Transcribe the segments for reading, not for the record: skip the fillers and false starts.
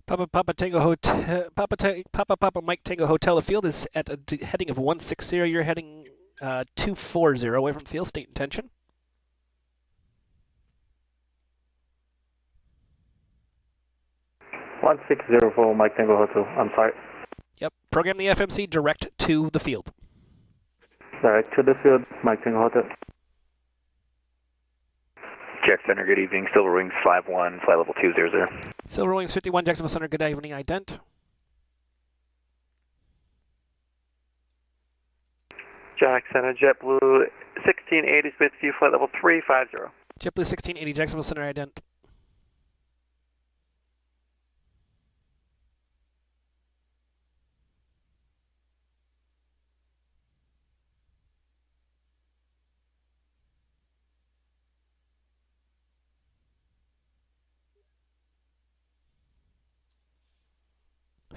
Papa Mike Tango Hotel. The field is at a heading of 160. You're heading 240 away from the field. State intention. 160 for Mike Tango Hotel. I'm sorry. Yep. Program the FMC direct to the field. Direct to the field, Mike Tango Hotel. Jack Center, good evening. Silver Wings 51, flight level 200. Silver Wings 51, Jacksonville Center, good evening. Ident. Jack Center, JetBlue 1680, Smithview, flight level 350. JetBlue 1680, Jacksonville Center, ident.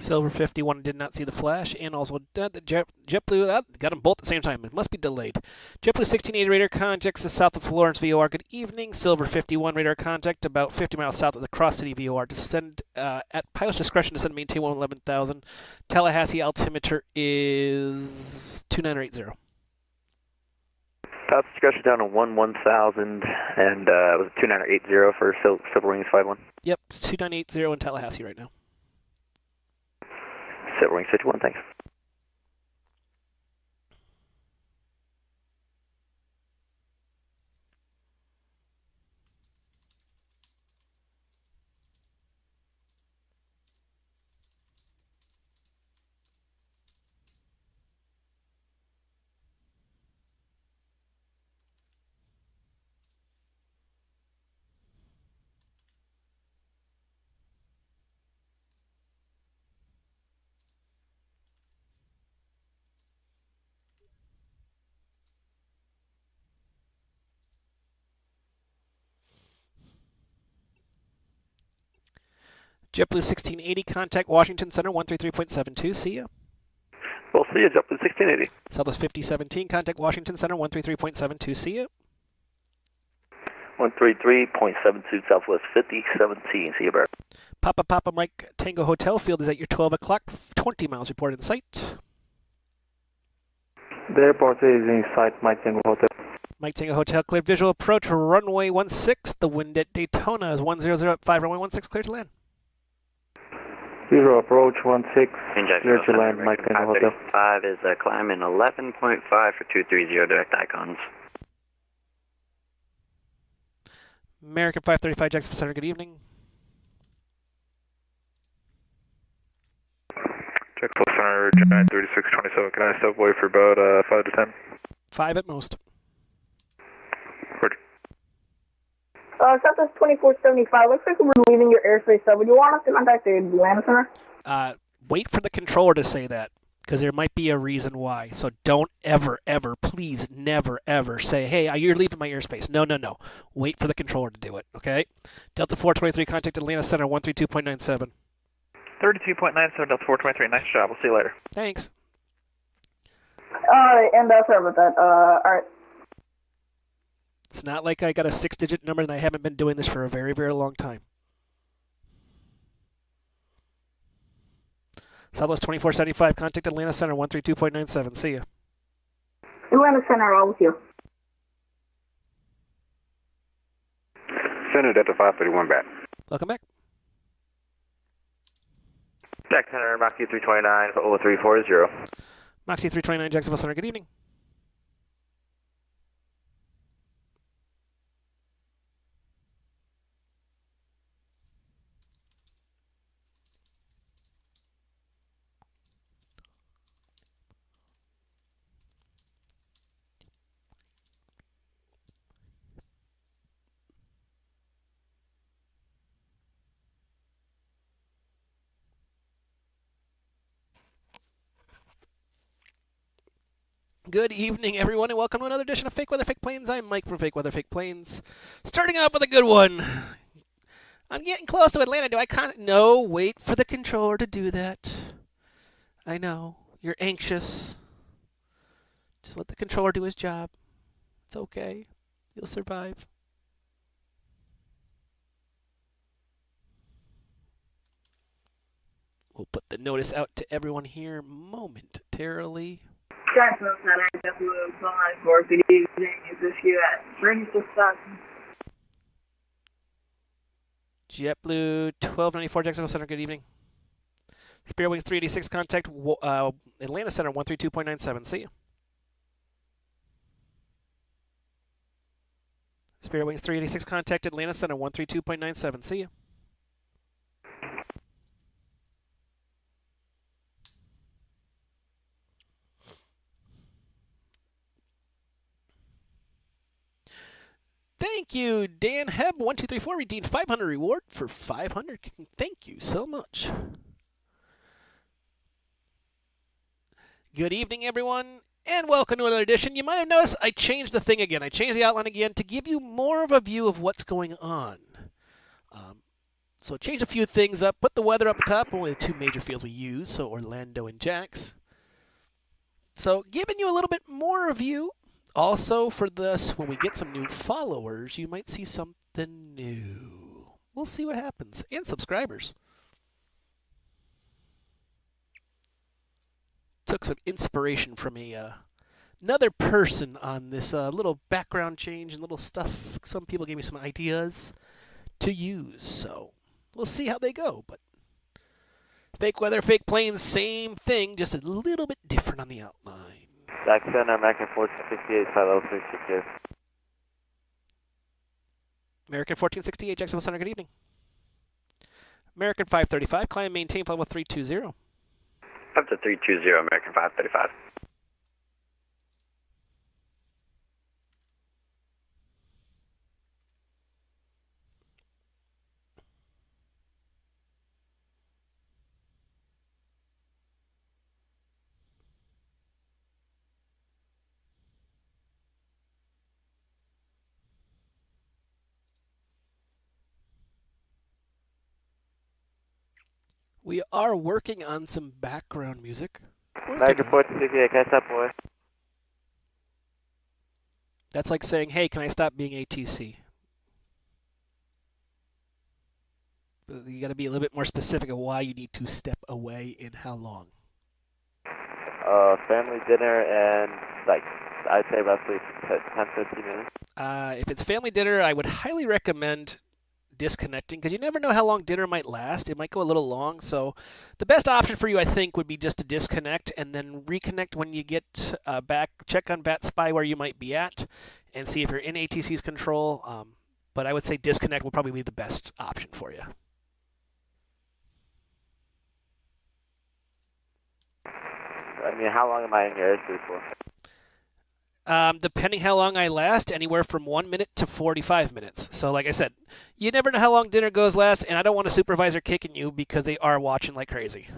Silver 51 did not see the flash, and also the JetBlue got them both at the same time. It must be delayed. JetBlue 1680 radar contact is south of Florence VOR. Good evening. Silver 51 radar contact about 50 miles south of the Cross City VOR. Descend at pilot's discretion. Descend maintain 111,000. Tallahassee altimeter is 2980. Pilot's discretion down to 11,000, and it was 2980 for Silver Wings 51. Yep, it's 2980 in Tallahassee right now. Silver Wings 51, thanks. JetBlue 1680, contact Washington Center 133.72. See ya. We'll see you, JetBlue 1680. Southwest 5017, contact Washington Center 133.72. See ya. 133.72 Southwest 5017. See you, Bear. Papa Mike Tango Hotel. Field is at your 12 o'clock. 20 miles reported in sight. The airport is in sight, Mike Tango Hotel. Mike Tango Hotel, clear visual approach, runway 16. The wind at Daytona is 100 at 5, runway 16, clear to land. Zero approach 16, clear to land, American Mike Tango Hotel. 535 is climbing 11.5 for 230 direct icons. American 535, Jacksonville Center, good evening. Jacksonville Center, Giant 3627, can I step away for about 5 to 10? 5 at most. Roger. Southwest 2475, looks like we're leaving your airspace, so would you want us to contact the Atlanta Center? Wait for the controller to say that, because there might be a reason why. So don't ever, please never, ever say, hey, you're leaving my airspace. No. Wait for the controller to do it, okay? Delta 423, contact Atlanta Center 132.97. 32.97, Delta 423, nice job. We'll see you later. Thanks. Alright, and sorry about that. Alright. It's not like I got a 6-digit number and I haven't been doing this for a very, very long time. Southwest 2475, contact Atlanta Center 132.97. See ya. Atlanta Center, all with you. Center Delta 531 back. Welcome back. Jack Center, Mach 329 for 0340. Mach 329, Jacksonville Center, good evening. Good evening, everyone, and welcome to another edition of Fake Weather, Fake Planes. I'm Mike from Fake Weather, Fake Planes. Starting off with a good one. I'm getting close to Atlanta. No, wait for the controller to do that. I know. You're anxious. Just let the controller do his job. It's okay. You'll survive. We'll put the notice out to everyone here momentarily. Jacksonville Center, JetBlue 1294. Good evening. Is this you at 36,000? JetBlue 1294, Jacksonville Center, good evening. Spirit Wings 386, contact Atlanta Center 132.97. See you. Spirit Wings 386, contact Atlanta Center 132.97. See you. Thank you, Dan Heb 1234 redeemed 500 reward for 500. Thank you so much. Good evening, everyone, and welcome to another edition. You might have noticed I changed the thing again. I changed the outline again to give you more of a view of what's going on. So change a few things up. Put the weather up top. Only the two major fields we use, so Orlando and Jax. So giving you a little bit more of you. Also, for this, when we get some new followers, you might see something new. We'll see what happens. And subscribers. Took some inspiration from another person on this little background change and little stuff. Some people gave me some ideas to use, so we'll see how they go. But fake weather, fake planes, same thing, just a little bit different on the outline. Jack Center, American 1468, 50362. American 1468, Jacksonville Center, good evening. American 535, climb maintain flight level 320. Up to 320, American 535. We are working on some background music. American 1468, can I stop away? That's like saying, hey, can I stop being ATC? You got to be a little bit more specific of why you need to step away and how long. Family dinner and, I'd say roughly 10-15 minutes. If it's family dinner, I would highly recommend disconnecting, because you never know how long dinner might last. It might go a little long, so the best option for you, I think, would be just to disconnect and then reconnect when you get back. Check on Bat Spy where you might be at and see if you're in ATC's control, but I would say disconnect will probably be the best option for you. I mean, how long am I in your airspace for? Depending how long I last, anywhere from 1 minute to 45 minutes. So like I said, you never know how long dinner goes last, and I don't want a supervisor kicking you because they are watching like crazy.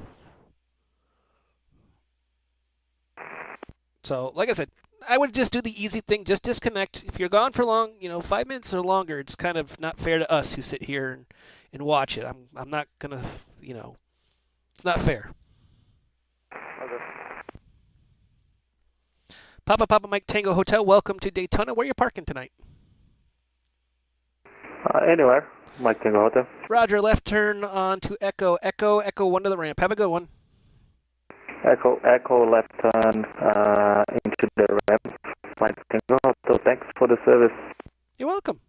So like I said, I would just do the easy thing, just disconnect. If you're gone for long, 5 minutes or longer, it's kind of not fair to us who sit here and watch it. I'm not going to, it's not fair. Okay. Papa Mike Tango Hotel, welcome to Daytona. Where are you parking tonight? Anywhere. Mike Tango Hotel. Roger, left turn on to Echo. Echo 1 to the ramp. Have a good one. Echo left turn into the ramp. Mike Tango Hotel, thanks for the service. You're welcome.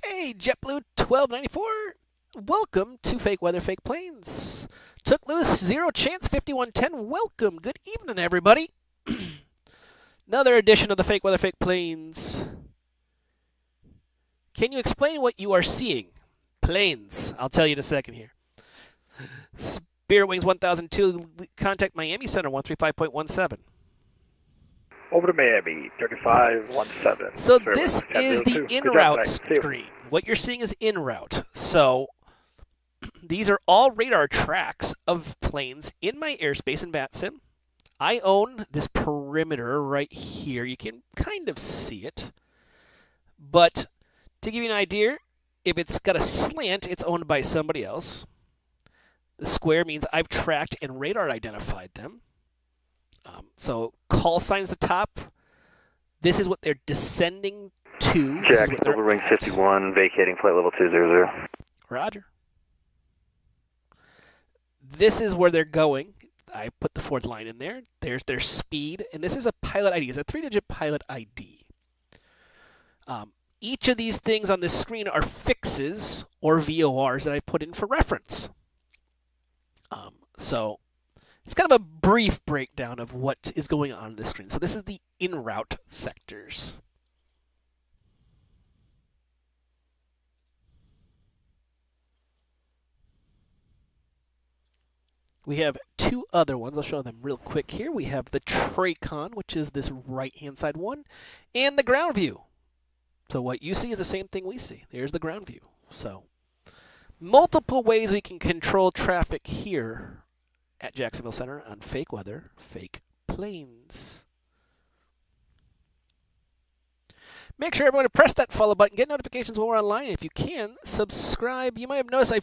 Hey, JetBlue 1294. Welcome to Fake Weather, Fake Planes. Took loose, 0 chance, 5110. Welcome. Good evening, everybody. Another edition of the Fake Weather, Fake Planes. Can you explain what you are seeing? Planes. I'll tell you in a second here. Spirit Wings 1002, contact Miami Center 135.17. Over to Miami, 3517. So this is the en route screen. What you're seeing is en route. So these are all radar tracks of planes in my airspace in VATSIM. I own this perimeter right here. You can kind of see it. But to give you an idea, if it's got a slant, it's owned by somebody else. The square means I've tracked and radar identified them. So call sign's the top. This is what they're descending to. Jack, Silver Wings 51, vacating flight level 200. Roger. This is where they're going. I put the fourth line in there. There's their speed, and this is a pilot ID. It's a 3-digit pilot ID. Each of these things on this screen are fixes or VORs that I put in for reference. So it's kind of a brief breakdown of what is going on this screen. So this is the en route sectors. We have two other ones. I'll show them real quick here. We have the Tracon, which is this right-hand side one, and the ground view. So what you see is the same thing we see. There's the ground view. So multiple ways we can control traffic here at Jacksonville Center on fake weather, fake planes. Make sure everyone to press that follow button, get notifications when we're online. If you can, subscribe. You might have noticed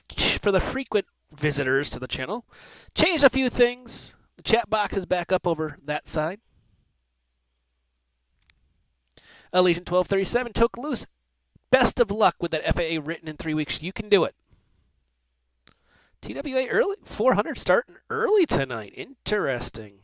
for the frequent visitors to the channel, changed a few things. The chat box is back up over that side. Legion 1237 took loose. Best of luck with that FAA written in 3 weeks. You can do it. TWA early 400 starting early tonight. Interesting.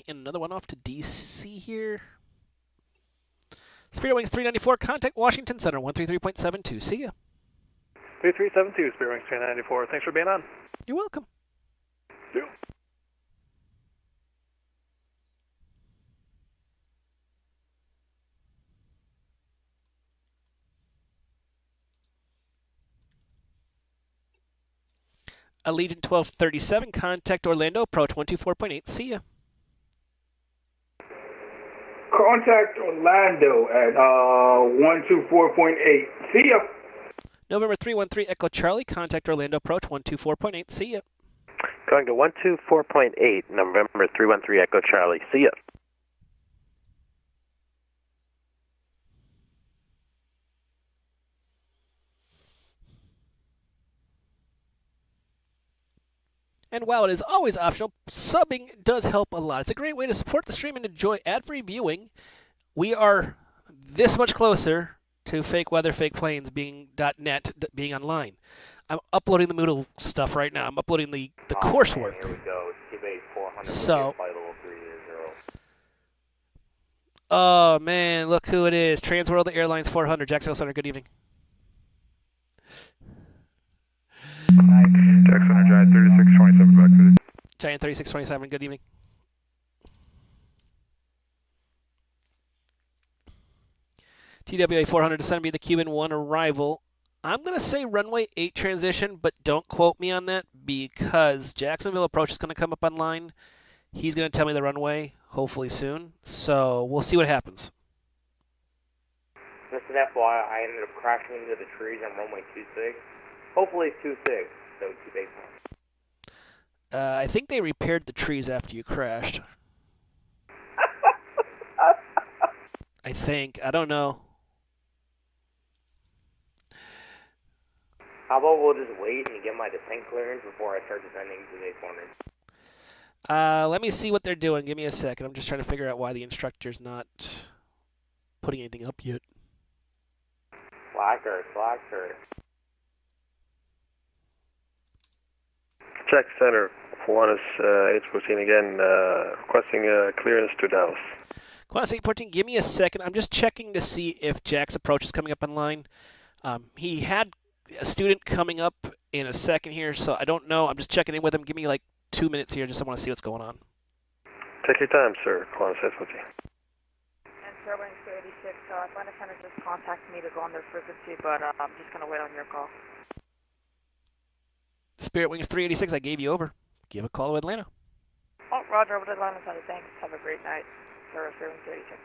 And another one off to DC here. Spirit Wings 394, contact Washington Center 133.72. See ya. 3372, Spirit Wings 394. Thanks for being on. You're welcome. Yeah. Allegiant 1237, contact Orlando, approach 124.8. See ya. Contact Orlando at 124.8. See ya. November 313, Echo Charlie, contact Orlando, approach 124.8. See ya. Going to 124.8, November 313, Echo Charlie. See ya. And while it is always optional, subbing does help a lot. It's a great way to support the stream and enjoy ad-free viewing. We are this much closer to fake weather, fake planes being .net being online. I'm uploading the Moodle stuff right now. I'm uploading the coursework. Here we go. TBA 400. So, flight level 30. oh man, look who it is. Transworld Airlines 400, Jacksonville Center. Good evening. Jackson, Giant 3627 back to the Giant 3627, good evening. TWA 400 to send me the Cuban 1 arrival. I'm going to say runway 8 transition, but don't quote me on that because Jacksonville approach is going to come up online. He's going to tell me the runway, hopefully soon. So we'll see what happens. Just an FYI, I ended up crashing into the trees on runway 26. Hopefully it's 26, so keep base on. I think they repaired the trees after you crashed. I think. I don't know. How about we'll just wait and get my descent clearance before I start descending to the 800? Let me see what they're doing. Give me a second. I'm just trying to figure out why the instructor's not putting anything up yet. Slacker. Jack Center, Kiwanis 814 again, requesting clearance to Dallas. Kiwanis 814, give me a second. I'm just checking to see if Jack's approach is coming up online. He had a student coming up in a second here, so I don't know. I'm just checking in with him. Give me like 2 minutes here. Just I want to see what's going on. Take your time, sir. Kiwanis 814. And Fairbanks 286, Atlanta Center just contacted me to go on their frequency, but I'm just going to wait on your call. Spirit Wings 386, I gave you over. Give a call to Atlanta. Oh, Roger, over to Atlanta Center. Thanks. Have a great night. Service Fairbanks 286.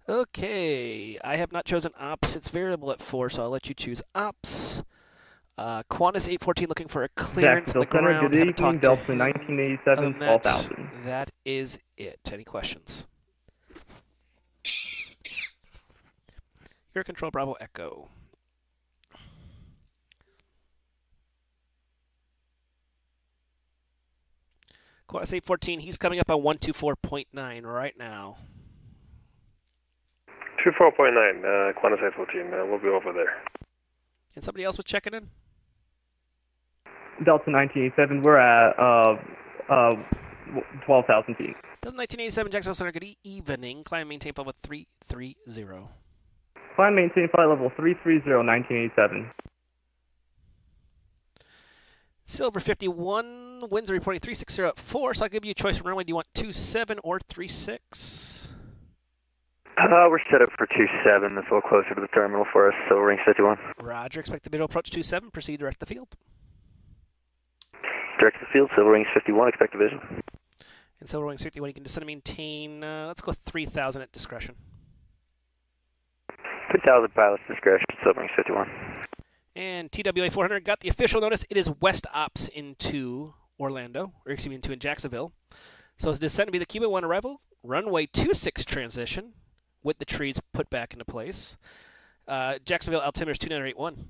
Okay, I have not chosen ops. It's variable at 4, so I'll let you choose ops. Qantas 814 looking for a clearance on the Jacksonville Center, ground. good Haven't evening, talked to Delta him. 1987, 12,000. That is it. Any questions? Air Control Bravo Echo. Qantas 814, he's coming up on 124.9 right now. 24.9, Qantas 814. We'll be over there. And somebody else was checking in? Delta 1987, we're at 12,000 feet. Delta 1987, Jacksonville Center, good evening. Climb and maintain flight level 330. Climb maintain flight level 330, 1987. Silver 51, winds are reporting 360 at 4, so I'll give you a choice from runway. Do you want 27 or 36? We're set up for 27. That's a little closer to the terminal for us, so range 51. Roger, expect the video approach 27. Proceed direct to the field. Direct to the field, Silver Wings 51, expect a vision. And Silver Wings 51, you can descend and maintain, let's go 3,000 at discretion. 3,000 pilots discretion, Silver Wings 51. And TWA 400 got the official notice. It is West Ops into Orlando, or excuse me, into Jacksonville. So it's descent to be the Cuba 1 arrival, runway 26 transition with the trees put back into place. Jacksonville altimeter is 2981.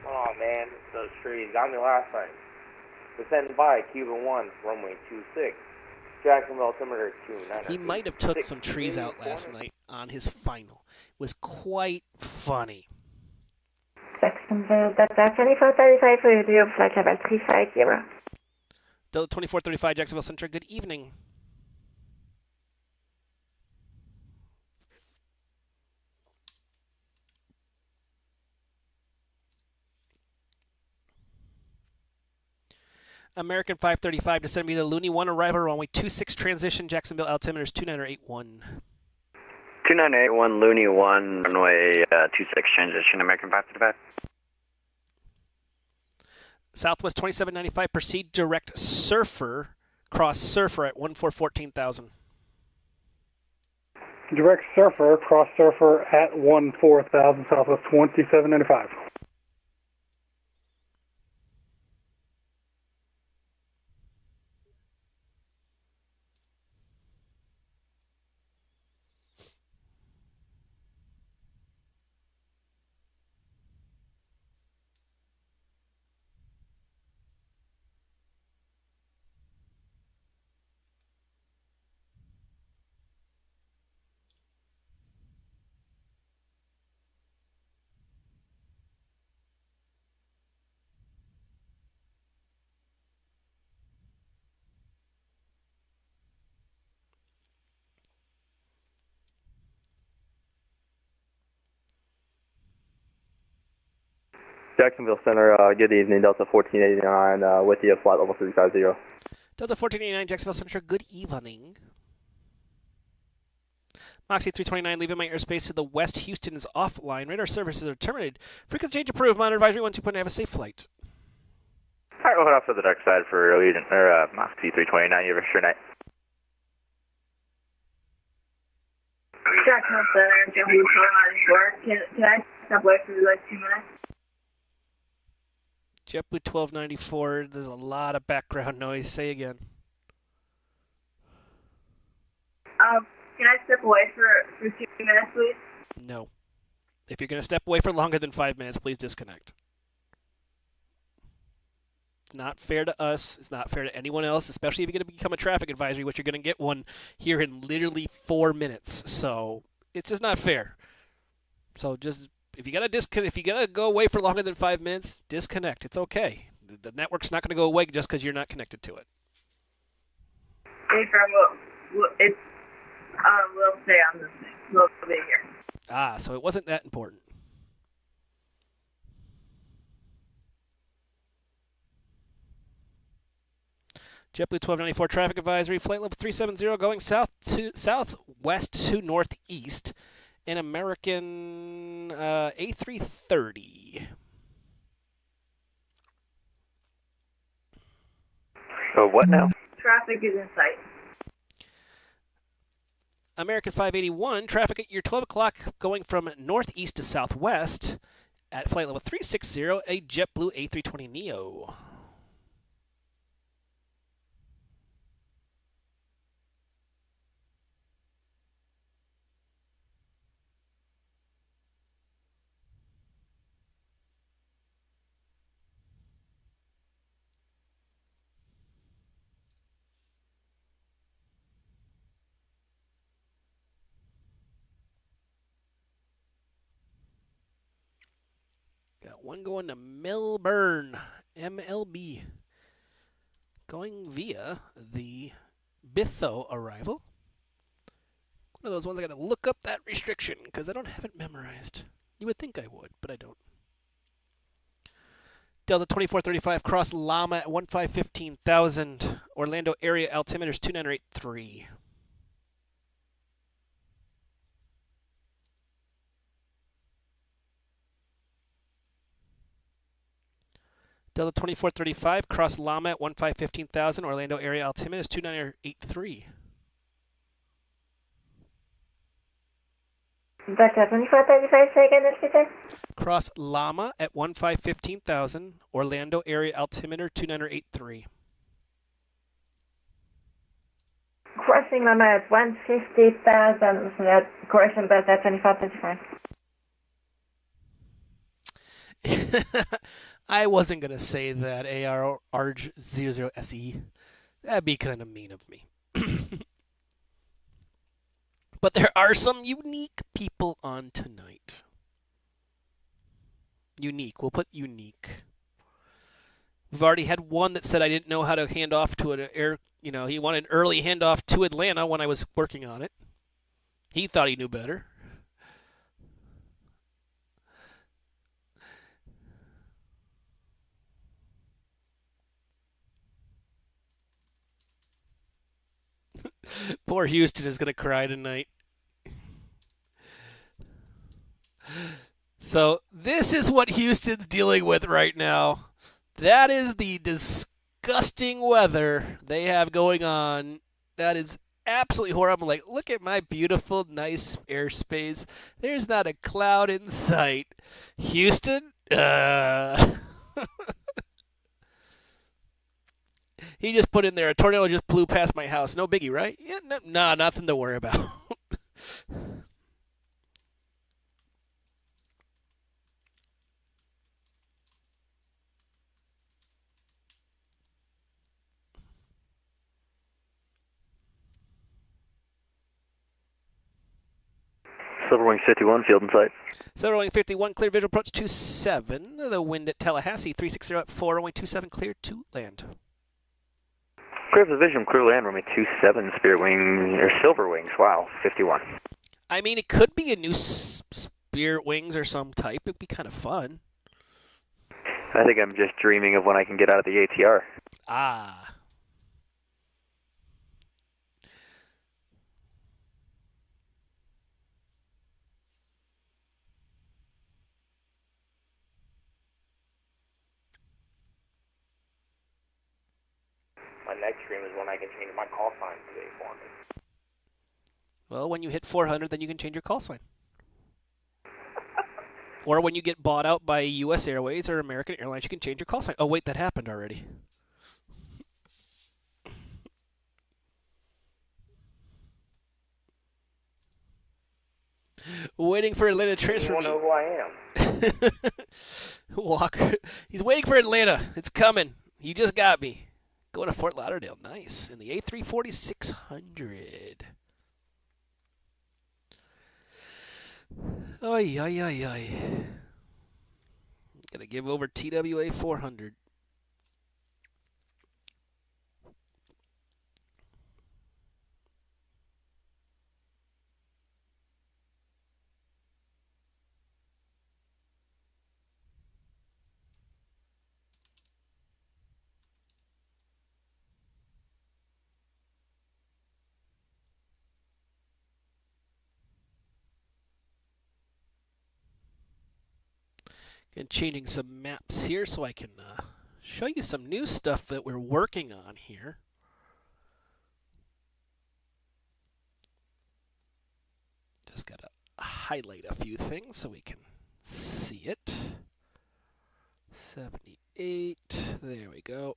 Oh man, those trees got me last night. Descend by Cuban 1, runway 26. Jacksonville altimeter 29. He might have took some trees out last night on his final. It was quite funny. Jacksonville, Delta 2435 for you, flight level 350. Delta 2435, Jacksonville Center, good evening. American 535, descend me the Looney 1 arrival, runway 26 transition, Jacksonville altimeter is 2981. 2981, Looney 1, runway 26 transition, American 535. Southwest 2795, proceed direct Surfer, cross Surfer at 14,000. Direct Surfer, cross Surfer at 14,000, Southwest 2795. Jacksonville Center, good evening, Delta 1489, with you, flight level 350. Delta 1489, Jacksonville Center, good evening. Moxie 329, leaving my airspace to the west. Houston is offline. Radar services are terminated. Frequency change approved. Monitor advisory 12.9, have a safe flight. Alright, we'll head off to the dark side for Legion, or Moxie 329, you have a sure night. Jacksonville Center, Jacksonville Center, can I step away for like 2 minutes? JetBlue 1294, there's a lot of background noise. Say again. Can I step away for 2 minutes, please? No. If you're going to step away for longer than 5 minutes, please disconnect. It's not fair to us. It's not fair to anyone else, especially if you're going to become a traffic advisory, which you're going to get one here in literally 4 minutes. So it's just not fair. So just... If you gotta go away for longer than 5 minutes, disconnect. It's okay. The network's not gonna go away just because you're not connected to it. We'll stay on this thing. We'll be here. Ah, so it wasn't that important. JetBlue 1294 traffic advisory, flight level 370 going southwest to northeast. An American A330. So what now? Traffic is in sight. American 581, traffic at your 12 o'clock going from northeast to southwest. at flight level 360, a JetBlue A320neo. Got one going to Melbourne, MLB. Going via the Bitho arrival. One of those ones I got to look up that restriction because I don't have it memorized. You would think I would, but I don't. Delta 2435 cross Llama at 15,000. Orlando area altimeter is 2983. Delta 2435 cross Llama at 15,000. Orlando area altimeter is 2983. Delta 2435, say again, Peter. Cross Llama at 15,000. Orlando area altimeter 2983. Crossing Llama at 150,000. So that correction, Delta 2435. I wasn't going to say that, AR-ARG00SE. That'd be kind of mean of me. But there are some unique people on tonight. Unique. We'll put unique. We've already had one that said I didn't know how to hand off to an air, he wanted an early handoff to Atlanta when I was working on it. He thought he knew better. Poor Houston is going to cry tonight. So this is what Houston's dealing with right now. That is the disgusting weather they have going on. That is absolutely horrible. Like, look at my beautiful, nice airspace. There's not a cloud in sight. Houston? He just put in there, a tornado just blew past my house. No biggie, right? Yeah, no, nothing to worry about. Silverwing 51, field in sight. Silverwing 51, clear visual approach 27. The wind at Tallahassee, 360 at 4, runway 27, clear to land. Clear for the vision, clear land, runway 27, Spirit Wing, or Silver Wings, wow, 51. I mean, it could be a new Spirit Wings or some type. It'd be kind of fun. I think I'm just dreaming of when I can get out of the ATR. Ah. My next stream is when I can change my call sign today for me. Well, when you hit 400, then you can change your call sign. Or when you get bought out by U.S. Airways or American Airlines, you can change your call sign. Oh, wait, that happened already. Waiting for Atlanta to transfer me. You won't know who I am. Walker. He's waiting for Atlanta. It's coming. You just got me. Going to Fort Lauderdale. Nice. In the A340-600. Oy, oy, oy, oy. Gotta give over TWA 400. And changing some maps here so I can show you some new stuff that we're working on here. Just got to highlight a few things so we can see it. 78. There we go.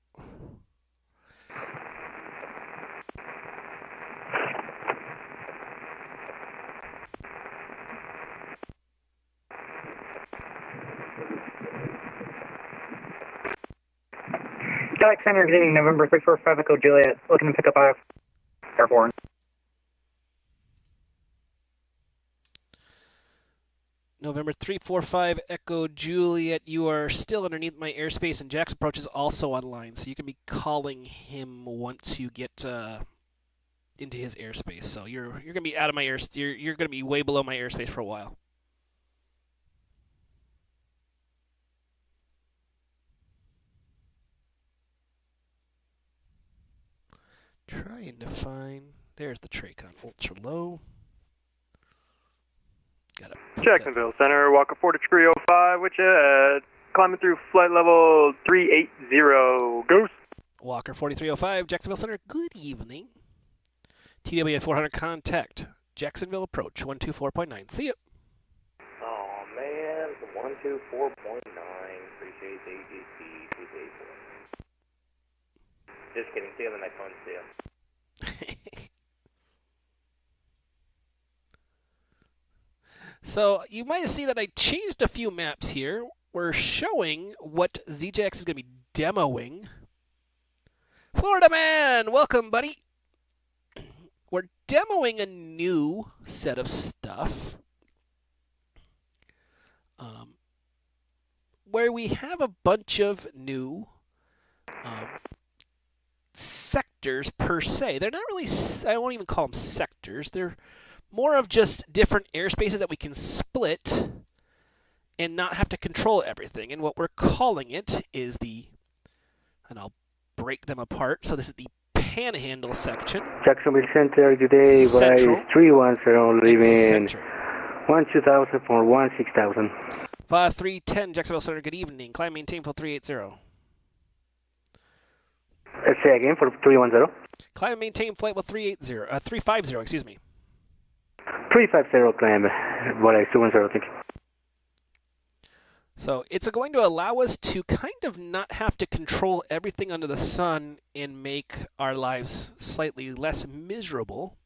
Alexander, good evening, November 345 Echo Juliet, looking to pick up a airborne. November 345 Echo Juliet, you are still underneath my airspace, and Jack's approach is also online, so you can be calling him once you get into his airspace. So you're going to be out of my you're going to be way below my airspace for a while. Trying to find. There's the Tracon ultra low. Jacksonville Center, Walker 4305, which climbing through flight level 380. Ghost. Walker 4305, Jacksonville Center, good evening. TWA 400 contact. Jacksonville approach 124.9. See you. Oh man, 124.9. Appreciate the AGC 284. Just kidding. See you on the next one. See ya. So you might see that I changed a few maps here. We're showing what ZJX is going to be demoing. Florida Man, welcome, buddy. We're demoing a new set of stuff where we have a bunch of new sectors per se. They're not really, I won't even call them sectors. They're more of just different airspaces that we can split and not have to control everything. And what we're calling it is and I'll break them apart. So this is the Panhandle section. Jacksonville Center today, Central. by 310, leaving 12,000 for 16,000. 5310 Jacksonville Center, good evening. Climb maintain for 380. Let's say again for 310. Climb and maintain flight with 350, excuse me. 350 climb, what I 210, thank you. So it's going to allow us to kind of not have to control everything under the sun and make our lives slightly less miserable.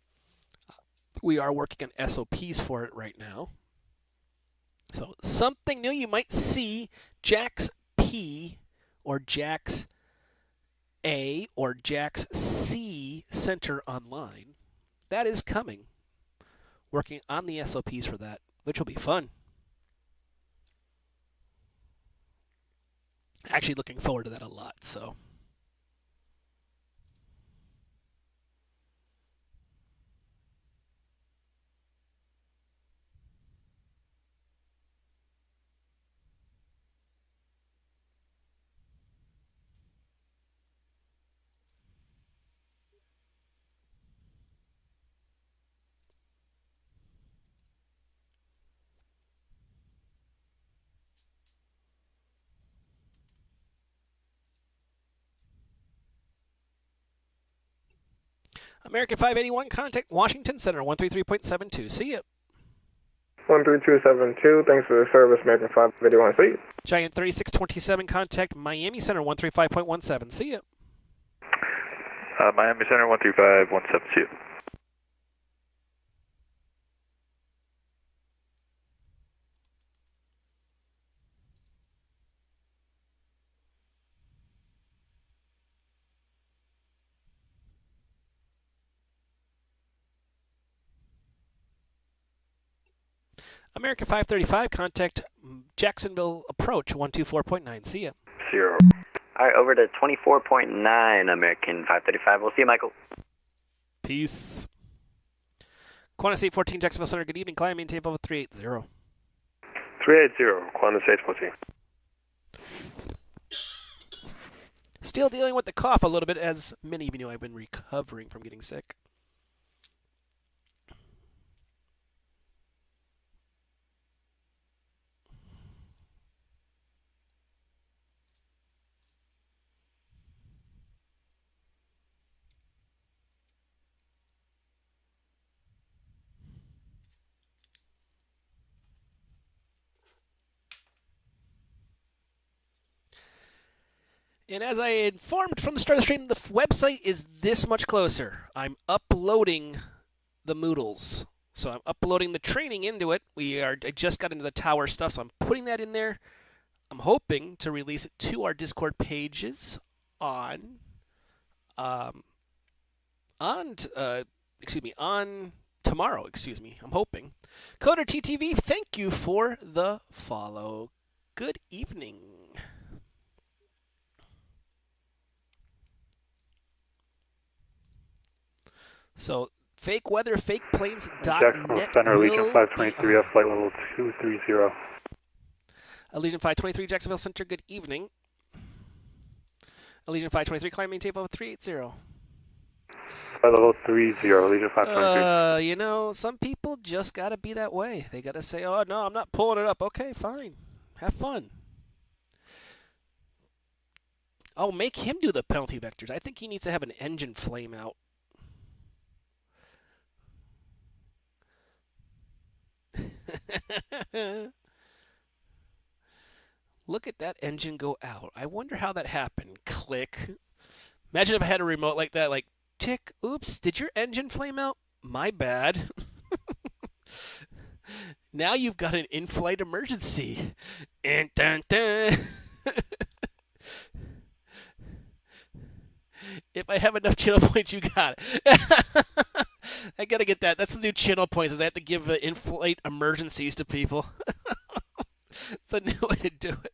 We are working on SOPs for it right now. So something new, you might see Jax P or Jax A or Jax C Center online. That is coming. Working on the SOPs for that, which will be fun. Actually looking forward to that a lot, so. American 581, contact Washington Center, 133.72. See you. 13272, thanks for the service, American 581. See you. Giant 3627, contact Miami Center, 135.17. See you. Miami Center, 135.17. See you. American 535, contact Jacksonville Approach, 124.9. See ya. 0. All right, over to 24.9, American 535. We'll see you, Michael. Peace. Qantas 814, Jacksonville Center, good evening. Climb, maintain above 380. 380, Qantas 814. Still dealing with the cough a little bit, as many of you know I've been recovering from getting sick. And as I informed from the start of the stream, the website is this much closer. I'm uploading the Moodles. So I'm uploading the training into it. I just got into the tower stuff, so I'm putting that in there. I'm hoping to release it to our Discord pages on tomorrow, I'm hoping. Coder TTV, thank you for the follow. Good evening. So, fakeweather, Jacksonville Center, Legion 523, flight level 230. Legion 523, Jacksonville Center, good evening. Legion 523, climbing tape over 380. Flight level 30, Legion 523. You know, some people just got to be that way. They got to say, oh, no, I'm not pulling it up. Okay, fine. Have fun. Oh, make him do the penalty vectors. I think he needs to have an engine flame out. Look at that engine go out. I wonder how that happened. Click. Imagine if I had a remote like that, like, tick, oops, did your engine flame out? My bad. Now you've got an in-flight emergency. And dun, dun. If I have enough channel points, you got it. I got to get that. That's the new channel points, is I have to give in-flight emergencies to people. It's a new way to do it.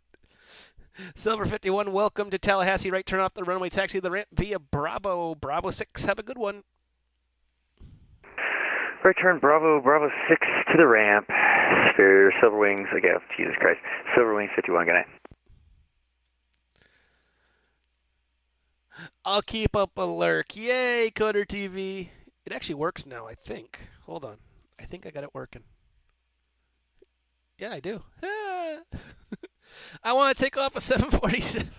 Silver 51, welcome to Tallahassee. Right turn off the runway, taxi the ramp via Bravo. Bravo 6, have a good one. Right turn Bravo 6 to the ramp. Spare Silver Wings, again, Jesus Christ. Silver Wings 51, good night. I'll keep up a lurk. Yay, Coder TV. It actually works now, I think. Hold on. I think I got it working. Yeah, I do. I want to take off a 747.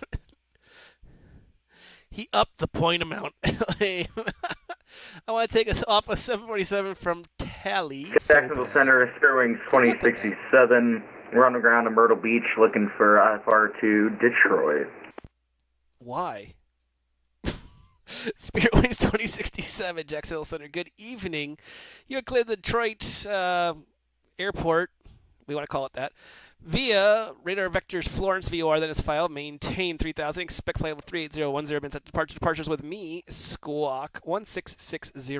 He upped the point amount. I want to take us off a 747 from Tally. Jacksonville Center, Spare Wings 2067. We're on the ground in Myrtle Beach looking for IFR to Detroit. Why? Spirit Wings 2067, Jacksonville Center. Good evening. You have cleared the Detroit airport, we want to call it that, via radar vectors Florence VOR, that is file, maintain 3000, expect flight level 38010, been set departures with me, Squawk 1660.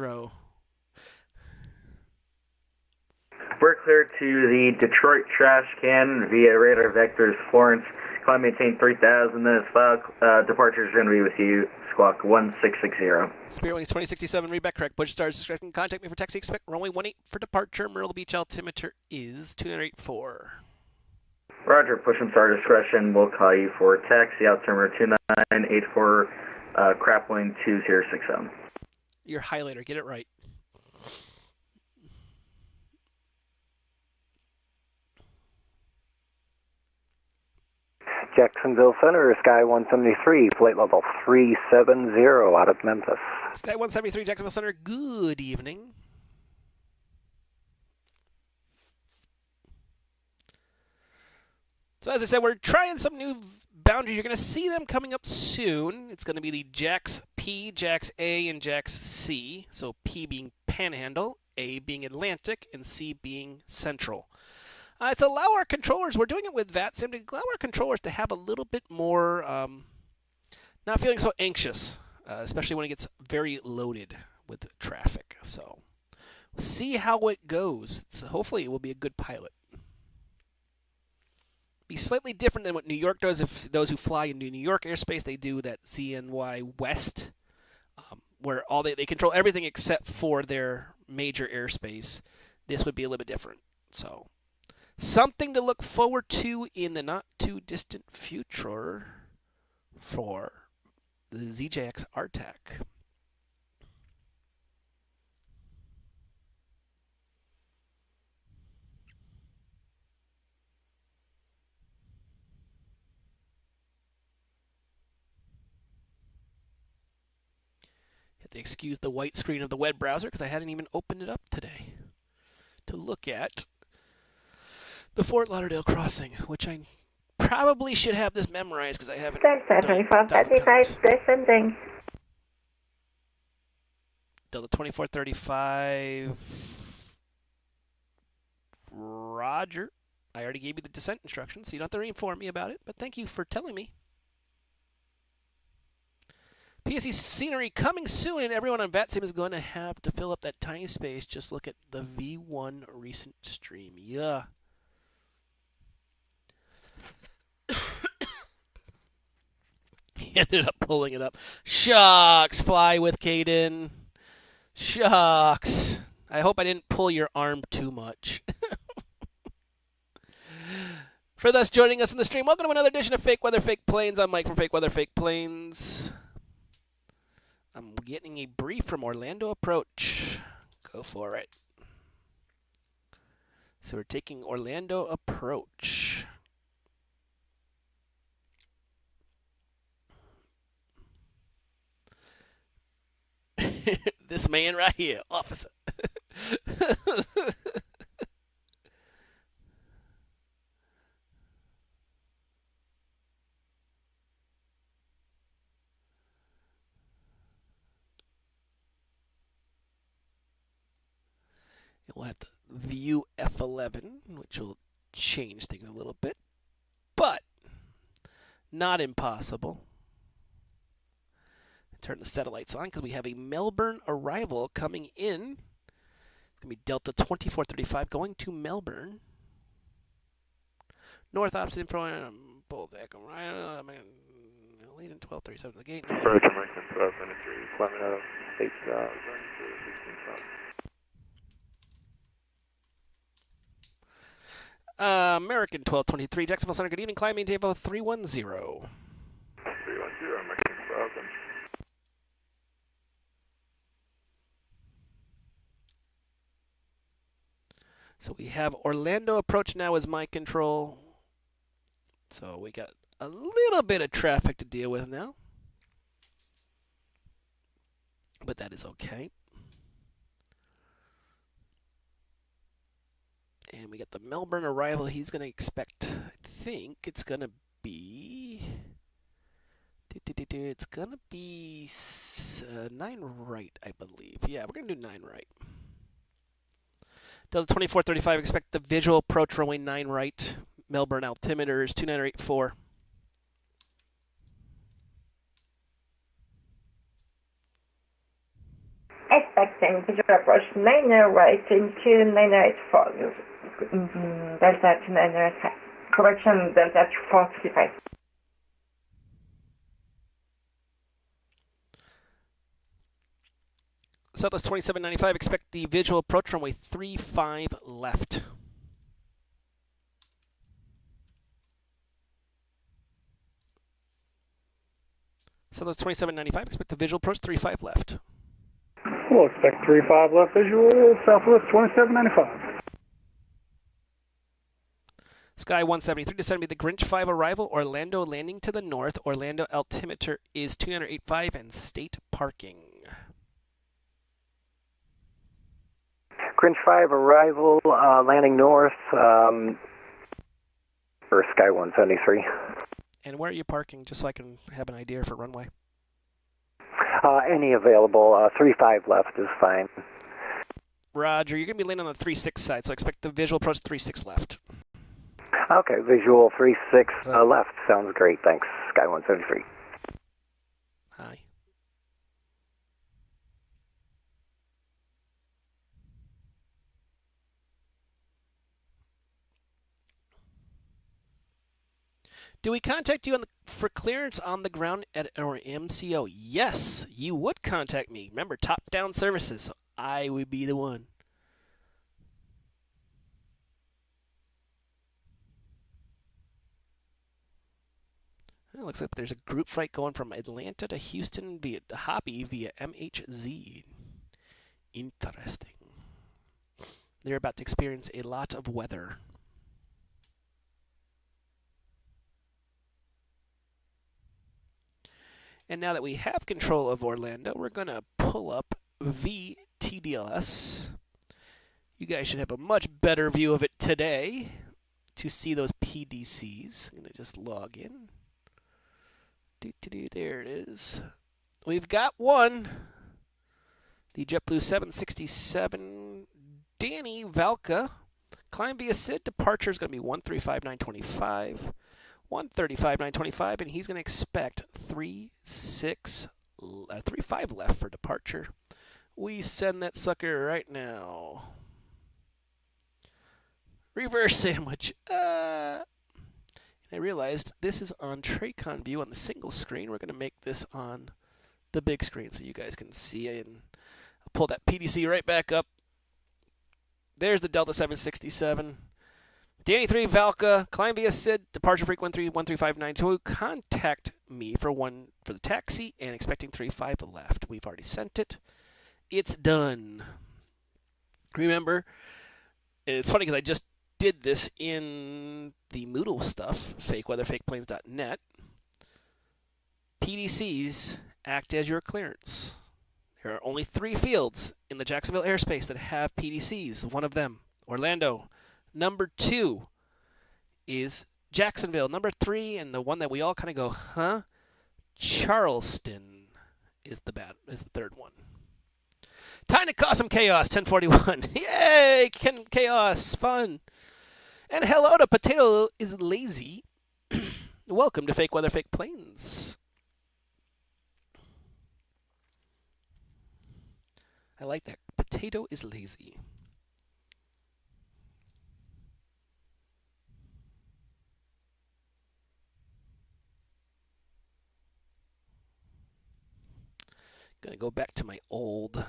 We're clear to the Detroit trash can via radar vectors Florence, climb maintain 3000, then it's file, departures are going to be with you, Squawk 1660. Spirit Wings 2067, read back correct. Butch Stars discretion. Contact me for taxi. Expect runway 18 for departure. Myrtle Beach altimeter is 2984. Roger, push and start discretion. We'll call you for taxi. Altimeter 2984, Crapwing 2067. Your highlighter, get it right. Jacksonville Center, Sky 173, flight level 370 out of Memphis. Sky 173, Jacksonville Center, good evening. So as I said, we're trying some new boundaries. You're going to see them coming up soon. It's going to be the Jax P, Jax A, and Jax C. So P being Panhandle, A being Atlantic, and C being Central. It's allow our controllers, we're doing it with VATSIM, to allow our controllers to have a little bit more, not feeling so anxious, especially when it gets very loaded with traffic. So, see how it goes. So hopefully it will be a good pilot. Be slightly different than what New York does. If those who fly into New York airspace, they do that ZNY West, where they control everything except for their major airspace. This would be a little bit different. So, something to look forward to in the not-too-distant future for the ZJX RTAC. Have to excuse the white screen of the web browser because I hadn't even opened it up today to look at the Fort Lauderdale crossing, which I probably should have this memorized because I haven't. Delta 2435 descending. Delta 2435. Roger. I already gave you the descent instructions, so you don't have to re-inform me about it, but thank you for telling me. PSE scenery coming soon, and everyone on VATSIM is going to have to fill up that tiny space. Just look at the V1 recent stream. Yeah. He ended up pulling it up. Shucks, fly with Caden. Shucks. I hope I didn't pull your arm too much. For those joining us in the stream, welcome to another edition of Fake Weather, Fake Planes. I'm Mike from Fake Weather, Fake Planes. I'm getting a brief from Orlando Approach. Go for it. So we're taking Orlando Approach. This man right here, officer. We'll have to view F11, which will change things a little bit, but not impossible. Turn the satellites on because we have a Melbourne arrival coming in. It's going to be Delta 2435 going to Melbourne. North opposite in front, both echo right. I'm lead in 1237 the gate. Approach American 1223, climbing out of 8,000 to 16,000. American 1223, Jacksonville Center, good evening, climb maintain both 310. 310, American 12. So we have Orlando Approach now as my control. So we got a little bit of traffic to deal with now. But that is okay. And we got the Melbourne arrival. He's going to expect, I think it's going to be... It's going to be 9 right, I believe. Yeah, we're going to do 9 right. Delta 2435, expect the visual approach runway 9 right. Melbourne altimeter is 2984. Expecting visual approach 9 right into 984. Delta 2985. Correction, Delta 435. Southwest 2795, expect the visual approach runway 35 left. Southwest 2795, expect the visual approach 35 left. We'll expect 35 left visual, Southwest 2795. Sky 173, descend me the Grinch 5 arrival, Orlando landing to the north. Orlando altimeter is 2985 and state parking. Grinch 5 arrival, landing north, for Sky 173. And where are you parking, just so I can have an idea for runway? Any available, 35 left is fine. Roger, you're going to be landing on the 36 side, so expect the visual approach 36 left. Okay, visual 36 left. Sounds great, thanks. Sky 173. Hi. Do we contact you for clearance on the ground at our MCO? Yes, you would contact me. Remember, top-down services, so I would be the one. It looks like there's a group flight going from Atlanta to Houston via Hobby via MHZ. Interesting. They're about to experience a lot of weather. And now that we have control of Orlando, we're going to pull up VTDLS. You guys should have a much better view of it today. to see those PDCs. I'm going to just log in. There it is. We've got one. The JetBlue 767 Danny Valka. Climb via Sid. Departure is going to be 135,925. 135,925, and he's going to expect 35 left for departure. We send that sucker right now. Reverse sandwich. I realized this is on Tracon view on the single screen. We're going to make this on the big screen so you guys can see it. And I'll pull that PDC right back up. There's the Delta 767. Danny 3 Valka, climb via Sid, departure frequency 13592. Contact me for the taxi and expecting 35 left. We've already sent it. It's done. Remember, and it's funny because I just did this in the Moodle stuff, fakeweatherfakeplanes.net. PDCs act as your clearance. There are only 3 fields in the Jacksonville airspace that have PDCs. One of them, Orlando. Number 2 is Jacksonville. Number 3, and the one that we all kind of go, huh? Charleston is the third one. Time to cause some chaos, 1041. Yay! Chaos, fun. And hello to Potato is Lazy. Welcome to Fake Weather, Fake Planes. I like that. Potato is lazy. Gonna go back to my old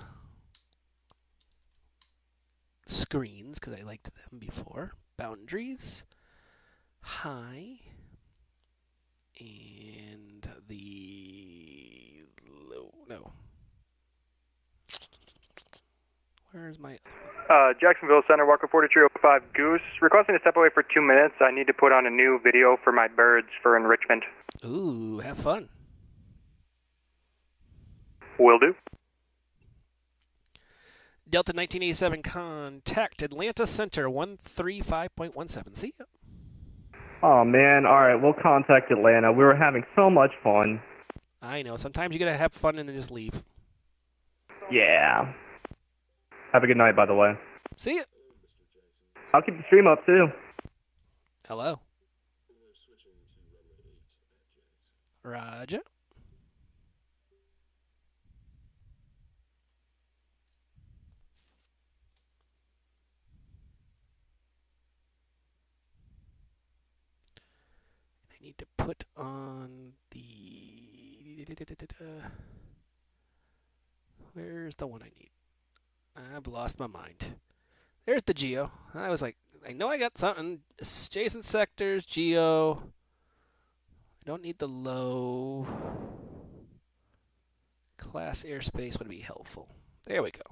screens because I liked them before. Boundaries, high, and the low. No. Where's my... Jacksonville Center, Walker 4305 Goose. Requesting to step away for 2 minutes. I need to put on a new video for my birds for enrichment. Ooh, have fun. Will do. Delta 1987, contact Atlanta Center 135.17. See ya. Oh, man. All right, we'll contact Atlanta. We were having so much fun. I know. Sometimes you got to have fun and then just leave. Yeah. Have a good night, by the way. See ya. I'll keep the stream up, too. Hello. Roger. I need to put on the... Where's the one I need? I've lost my mind. There's the Geo. I was like, I know I got something. Adjacent sectors, Geo. I don't need the low. Class airspace would be helpful. There we go.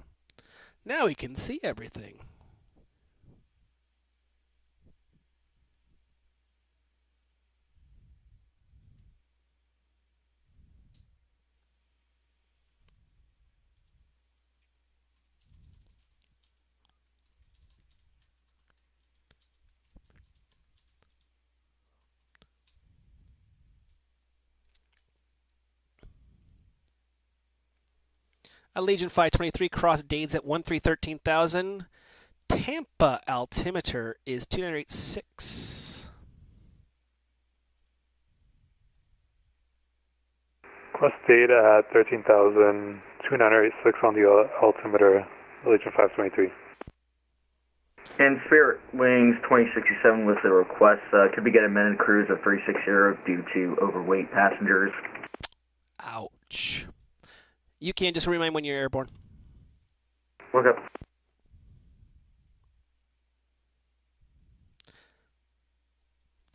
Now we can see everything. Legion 523 cross Dades at 1313,000. Tampa altimeter is 2986. Cross data at 13,286 on the altimeter, Legion 523. And Spirit Wings 2067 with the request, could we get a minute cruise of 360 due to overweight passengers? Ouch. You can just remind when you're airborne. Look up.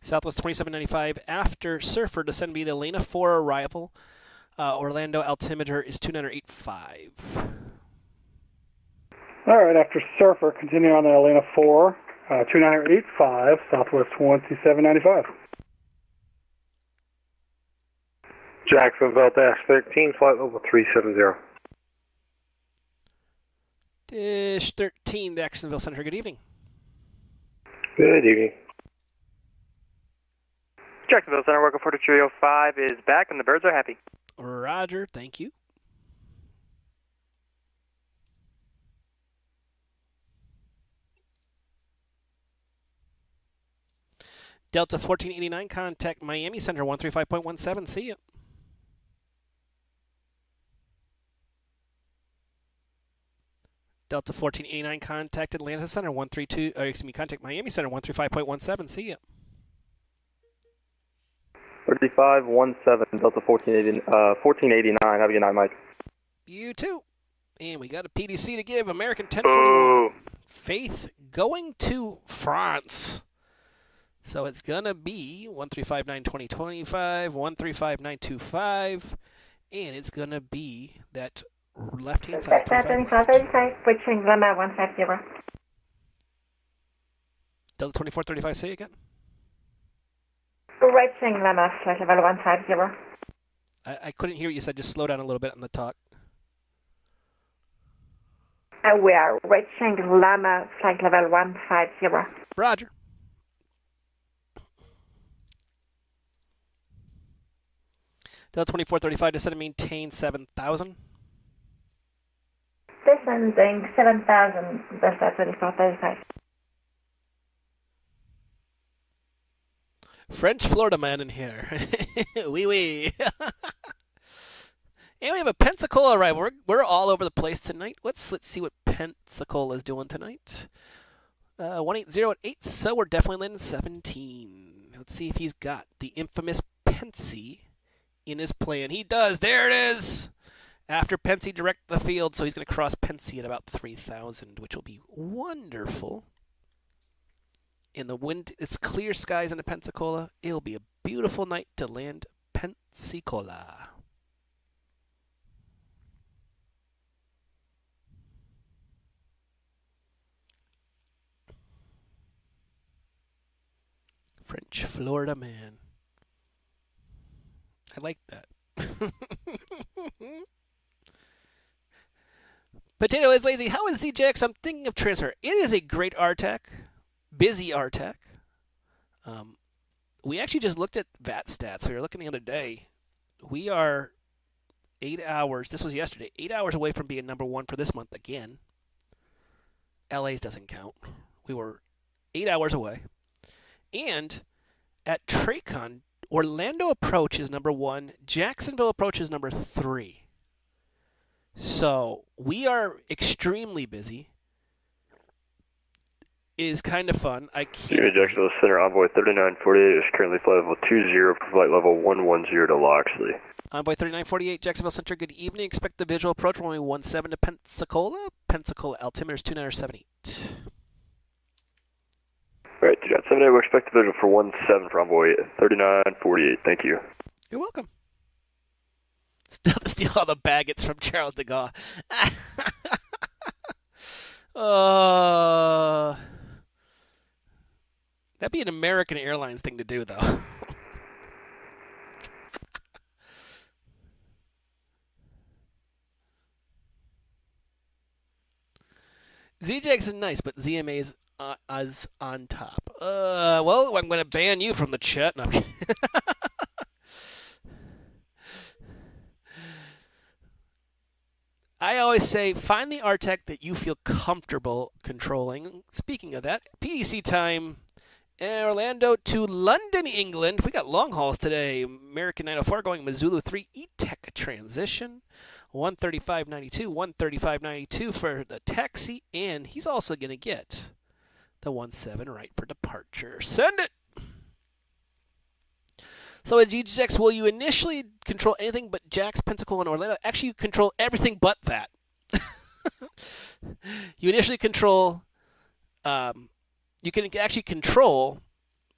Southwest 2795 after Surfer descend via the Elena 4 arrival. Orlando altimeter is 2985. All right, after Surfer, continue on the Atlanta 4, 2985, Southwest 2795. Jacksonville -13, flight level 370. Dish 13, Jacksonville Center, good evening. Good evening. Jacksonville Center, Worker 4305 is back, and the birds are happy. Roger, thank you. Delta 1489, contact Miami Center 135.17. See ya. Delta 1489, contact Atlanta Center 132. Contact Miami Center 135.17. See ya. 3517 Delta 1489. Have a good night, Mike. You too. And we got a PDC to give. American 1041. Faith going to France. So it's going to be 135.920.25, 135.925, and it's going to be that left-hand side. 35, switching Lima 150. Delta 2435, say again. Switching Lima, flight level 150. I couldn't hear what you said. Just slow down a little bit on the talk. We are reaching Lima, flight level 150. Roger. Delta 2435, descend and maintain 7,000. Descending 7,000, Delta 2435. French Florida man in here. Oui, oui. And we have a Pensacola arrival. We're all over the place tonight. Let's see what Pensacola is doing tonight. 180 at 8, so we're definitely landing 17. Let's see if he's got the infamous Pensy in his plan. He does. There it is. After Pensy direct the field, so he's going to cross Pensy at about 3,000, which will be wonderful. In the wind, it's clear skies in the Pensacola. It'll be a beautiful night to land Pensacola. French Florida man. I like that. Potato is lazy. How is ZJX? I'm thinking of transfer. It is a great RTAC. Busy RTAC. We actually just looked at VAT stats. We were looking the other day. We are 8 hours. This was yesterday. 8 hours away from being number one for this month again. LA's doesn't count. We were 8 hours away. And at TRACON, Orlando Approach is number one. Jacksonville Approach is number 3. So we are extremely busy. It is kind of fun. Jacksonville Center, Envoy 3948 is currently flight level 20 for flight level 110 to Loxley. Envoy 3948, Jacksonville Center, good evening. Expect the visual approach runway 17 to Pensacola. Pensacola altimeter is 2978. Right, 2.78, we expect the visual for 17 for Envoy 3948. Thank you. You're welcome. Steal all the baggage from Charles de Gaulle. That'd be an American Airlines thing to do, though. ZJX is nice, but ZMA is on top. Well, I'm going to ban you from the chat. No, I'm kidding. I always say, find the RTEC that you feel comfortable controlling. Speaking of that, PDC time, Orlando to London, England. We got long hauls today. American 904 going Missoula 3 E-Tech transition. 135.92, 135.92 for the taxi, and he's also going to get the 17 right for departure. Send it! So at GGX, will you initially control anything but Jax, Pensacola, and Orlando? Actually, you control everything but that. You initially control, you can actually control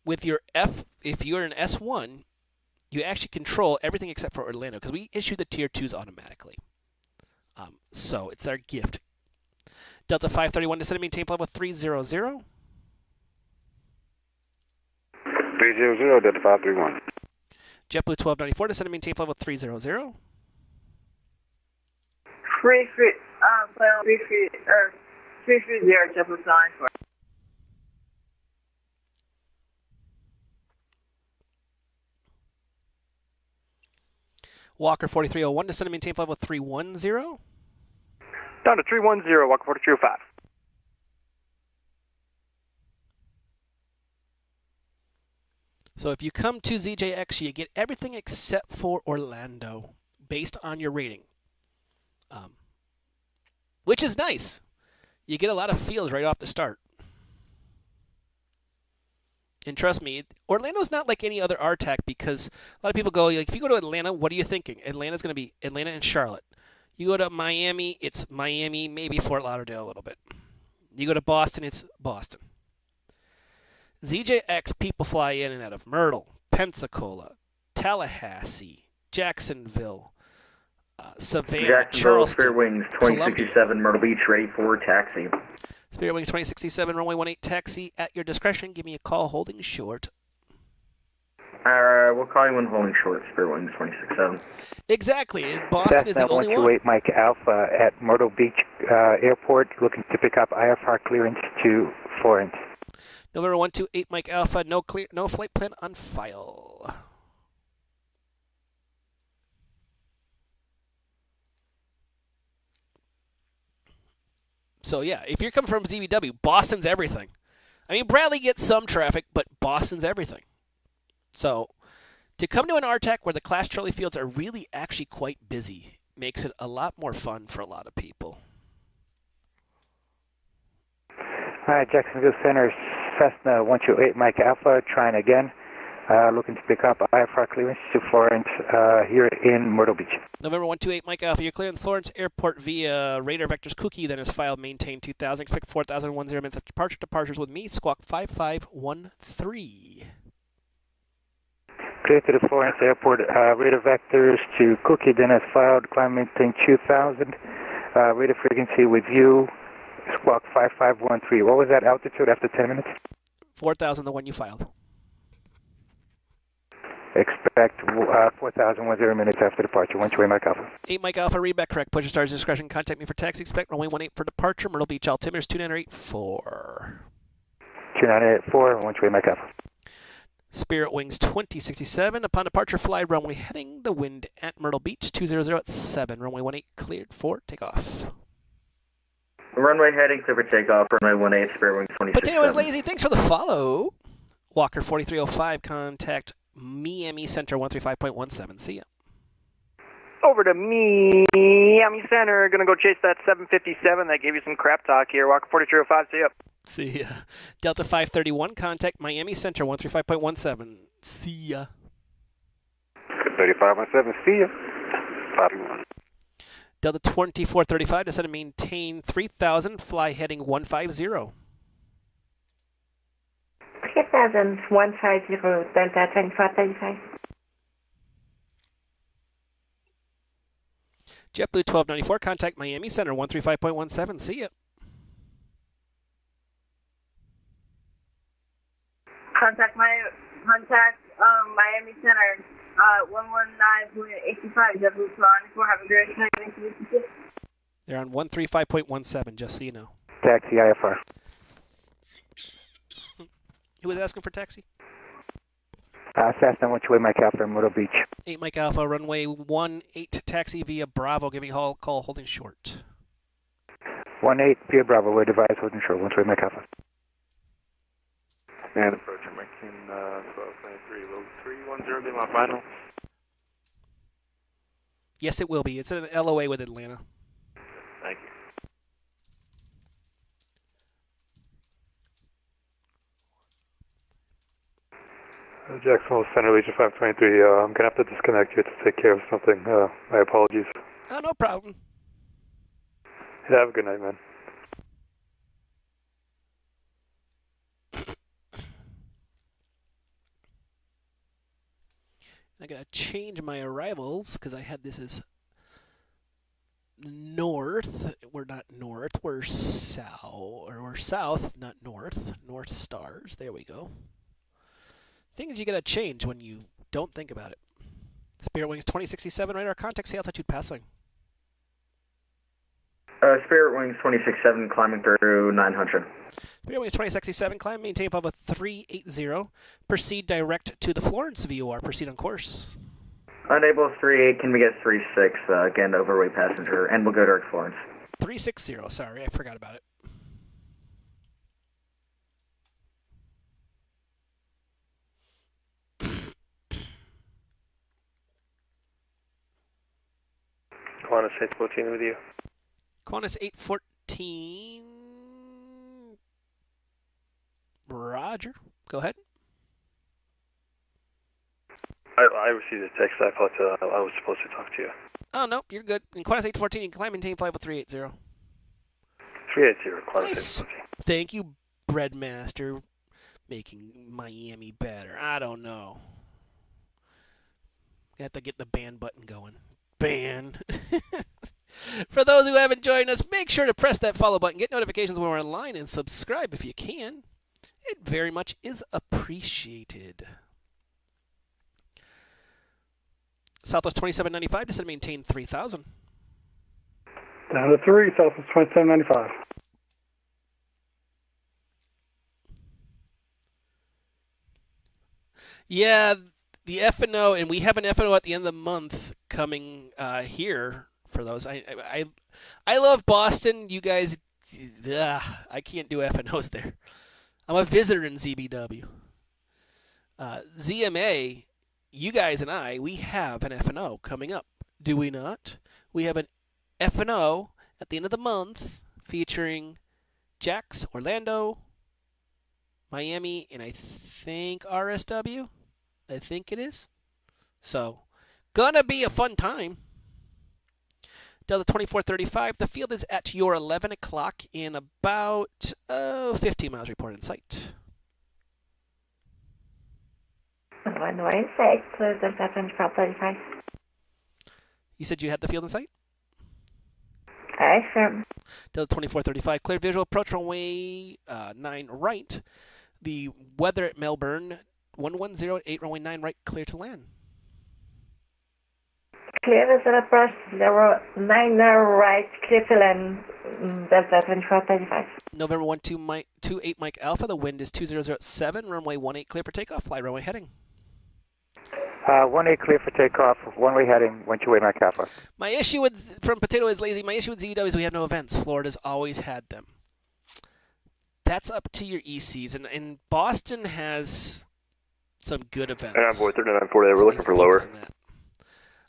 with your F, if you're an S1, you actually control everything except for Orlando, because we issue the Tier 2s automatically. So it's our gift. Delta 531, descend and maintain level 300. 300, Delta 531. JetBlue 1294, descend and maintain level 300. 3 feet, 330, JetBlue 94. Walker 4301, descend and maintain flight level 310. Down to 310, Walker 4305. So if you come to ZJX, you get everything except for Orlando, based on your rating, which is nice. You get a lot of feels right off the start. And trust me, Orlando's not like any other RTAC because a lot of people go, like, if you go to Atlanta, what are you thinking? Atlanta's going to be Atlanta and Charlotte. You go to Miami, it's Miami, maybe Fort Lauderdale a little bit. You go to Boston, it's Boston. ZJX people fly in and out of Myrtle, Pensacola, Tallahassee, Jacksonville, Savannah, Jacksonville, Charleston, Spirit Wings 2067, Myrtle Beach, ready for taxi. Spirit Wings 2067, runway 18, taxi at your discretion. Give me a call holding short. We'll call you when holding short, Spirit Wings 2067. Exactly. Boston is the only one. 128 Mike Alpha at Myrtle Beach Airport, looking to pick up IFR clearance to Florence. November 128 Mike Alpha, no flight plan on file. So yeah, if you're coming from ZBW, Boston's everything. I mean, Bradley gets some traffic, but Boston's everything. So to come to an RTAC where the Class Charlie fields are really actually quite busy makes it a lot more fun for a lot of people. Hi, Jacksonville Center, Cessna 128 Mike Alpha, trying again. Looking to pick up IFR clearance to Florence here in Myrtle Beach. November 128 Mike Alpha, you're clearing Florence Airport via Radar Vectors Cookie, then is filed maintain 2000. Expect 4010 minutes after departure. Departures with me, squawk 5513. Clear to the Florence Airport, radar vectors to Cookie, then is filed, climb maintain 2000. Radar frequency with you, squawk 5513. What was that altitude after 10 minutes? 4000, the one you filed. Expect 4010 minutes after departure. 128 Mike Alpha. 8 Mike Alpha, read back correct. Push your star's discretion. Contact me for taxi. Expect runway 18 for departure. Myrtle Beach, altimeters 2984. 2984, 128 Mike Alpha. Spirit Wings 2067. Upon departure, fly runway heading the wind at Myrtle Beach 200 at 7. Runway 18 cleared for takeoff. Runway heading, clear for takeoff. Runway 18, Spirit Wings 2067. Potato is lazy. Thanks for the follow. Walker 4305. Contact Miami Center 135.17. See ya. Over to Miami Center. Gonna go chase that 757 that gave you some crap talk here. Walker 4305. See ya. See ya. Delta 531. Contact Miami Center 135.17. See ya. 3517. See ya. 51. Delta 2435. Descend and maintain 3000. Fly heading 150. 3000, 150, Delta 2435. JetBlue 1294, contact Miami Center 135.17. See ya. Contact Miami Center 119.85. JetBlue 1294. Have a great night. Thank you. They're on 135.17, just so you know. Taxi IFR. Who was asking for taxi? Cessna 128 Mike Alpha, Myrtle Beach. 8 Mike Alpha, runway 18, taxi via Bravo, giving call holding short. 18 via Bravo, we're device holding short, 128 Mike Alpha. And approaching Mexican 1223, low 310, be my final. Yes, it will be. It's an LOA with Atlanta. Thank you. Jacksonville Center, Legion 523. I'm going to have to disconnect you to take care of something. My apologies. Oh, no problem. Yeah, have a good night, man. I got to change my arrivals because I had this as north. We're not north. We're south. Or we're south, not north. North stars. There we go. Things you got to change when you don't think about it. Spirit Wings 2067, radar contact, see altitude passing. Spirit Wings 2067, climbing through 900. Spirit Wings 2067, climb, maintain above 380. Proceed direct to the Florence VOR. Proceed on course. Unable 38, can we get 36, again, overweight passenger, and we'll go direct Florence. 360, sorry, I forgot about it. Qantas 814 with you. Qantas 814. Roger. Go ahead. I received a text. I thought I was supposed to talk to you. Oh, no, you're good. In Qantas 814, you can climb and maintain flight with 380. 380, Qantas Nice. 814. Thank you, Breadmaster, making Miami better. I don't know. You have to get the ban button going. Ban. For those who haven't joined us, make sure to press that follow button, get notifications when we're online, and subscribe if you can. It very much is appreciated. Southwest 2795, descend and maintain 3000. Down to 3, Southwest 2795. Yeah, the F&O, and we have an F&O at the end of the month coming here for those. I love Boston. You guys, I can't do F&Os there. I'm a visitor in ZBW. ZMA, you guys and I, we have an F&O coming up, do we not? We have an F&O at the end of the month featuring Jax, Orlando, Miami, and I think RSW. I think it is. So, gonna be a fun time. Delta 2435, the field is at your 11 o'clock in about 15 miles report in sight. Runway 6, Delta 2435. You said you had the field in sight? Sure. Delta 2435, clear visual, approach runway 9 right. The weather at Melbourne, 1108, runway 9 right, clear to land. Clear visual approach, 09 right, clear to land, Delta 2435. November 128 Mike Alpha, the wind is 2007, runway 18 clear for takeoff, fly runway heading. 18 clear for takeoff, one-way heading, 128 Mike Alpha. My issue from Potato is Lazy, my issue with ZW is we have no events. Florida's always had them. That's up to your ECs, and Boston has some good events. And Envoy 3948, we're looking for lower.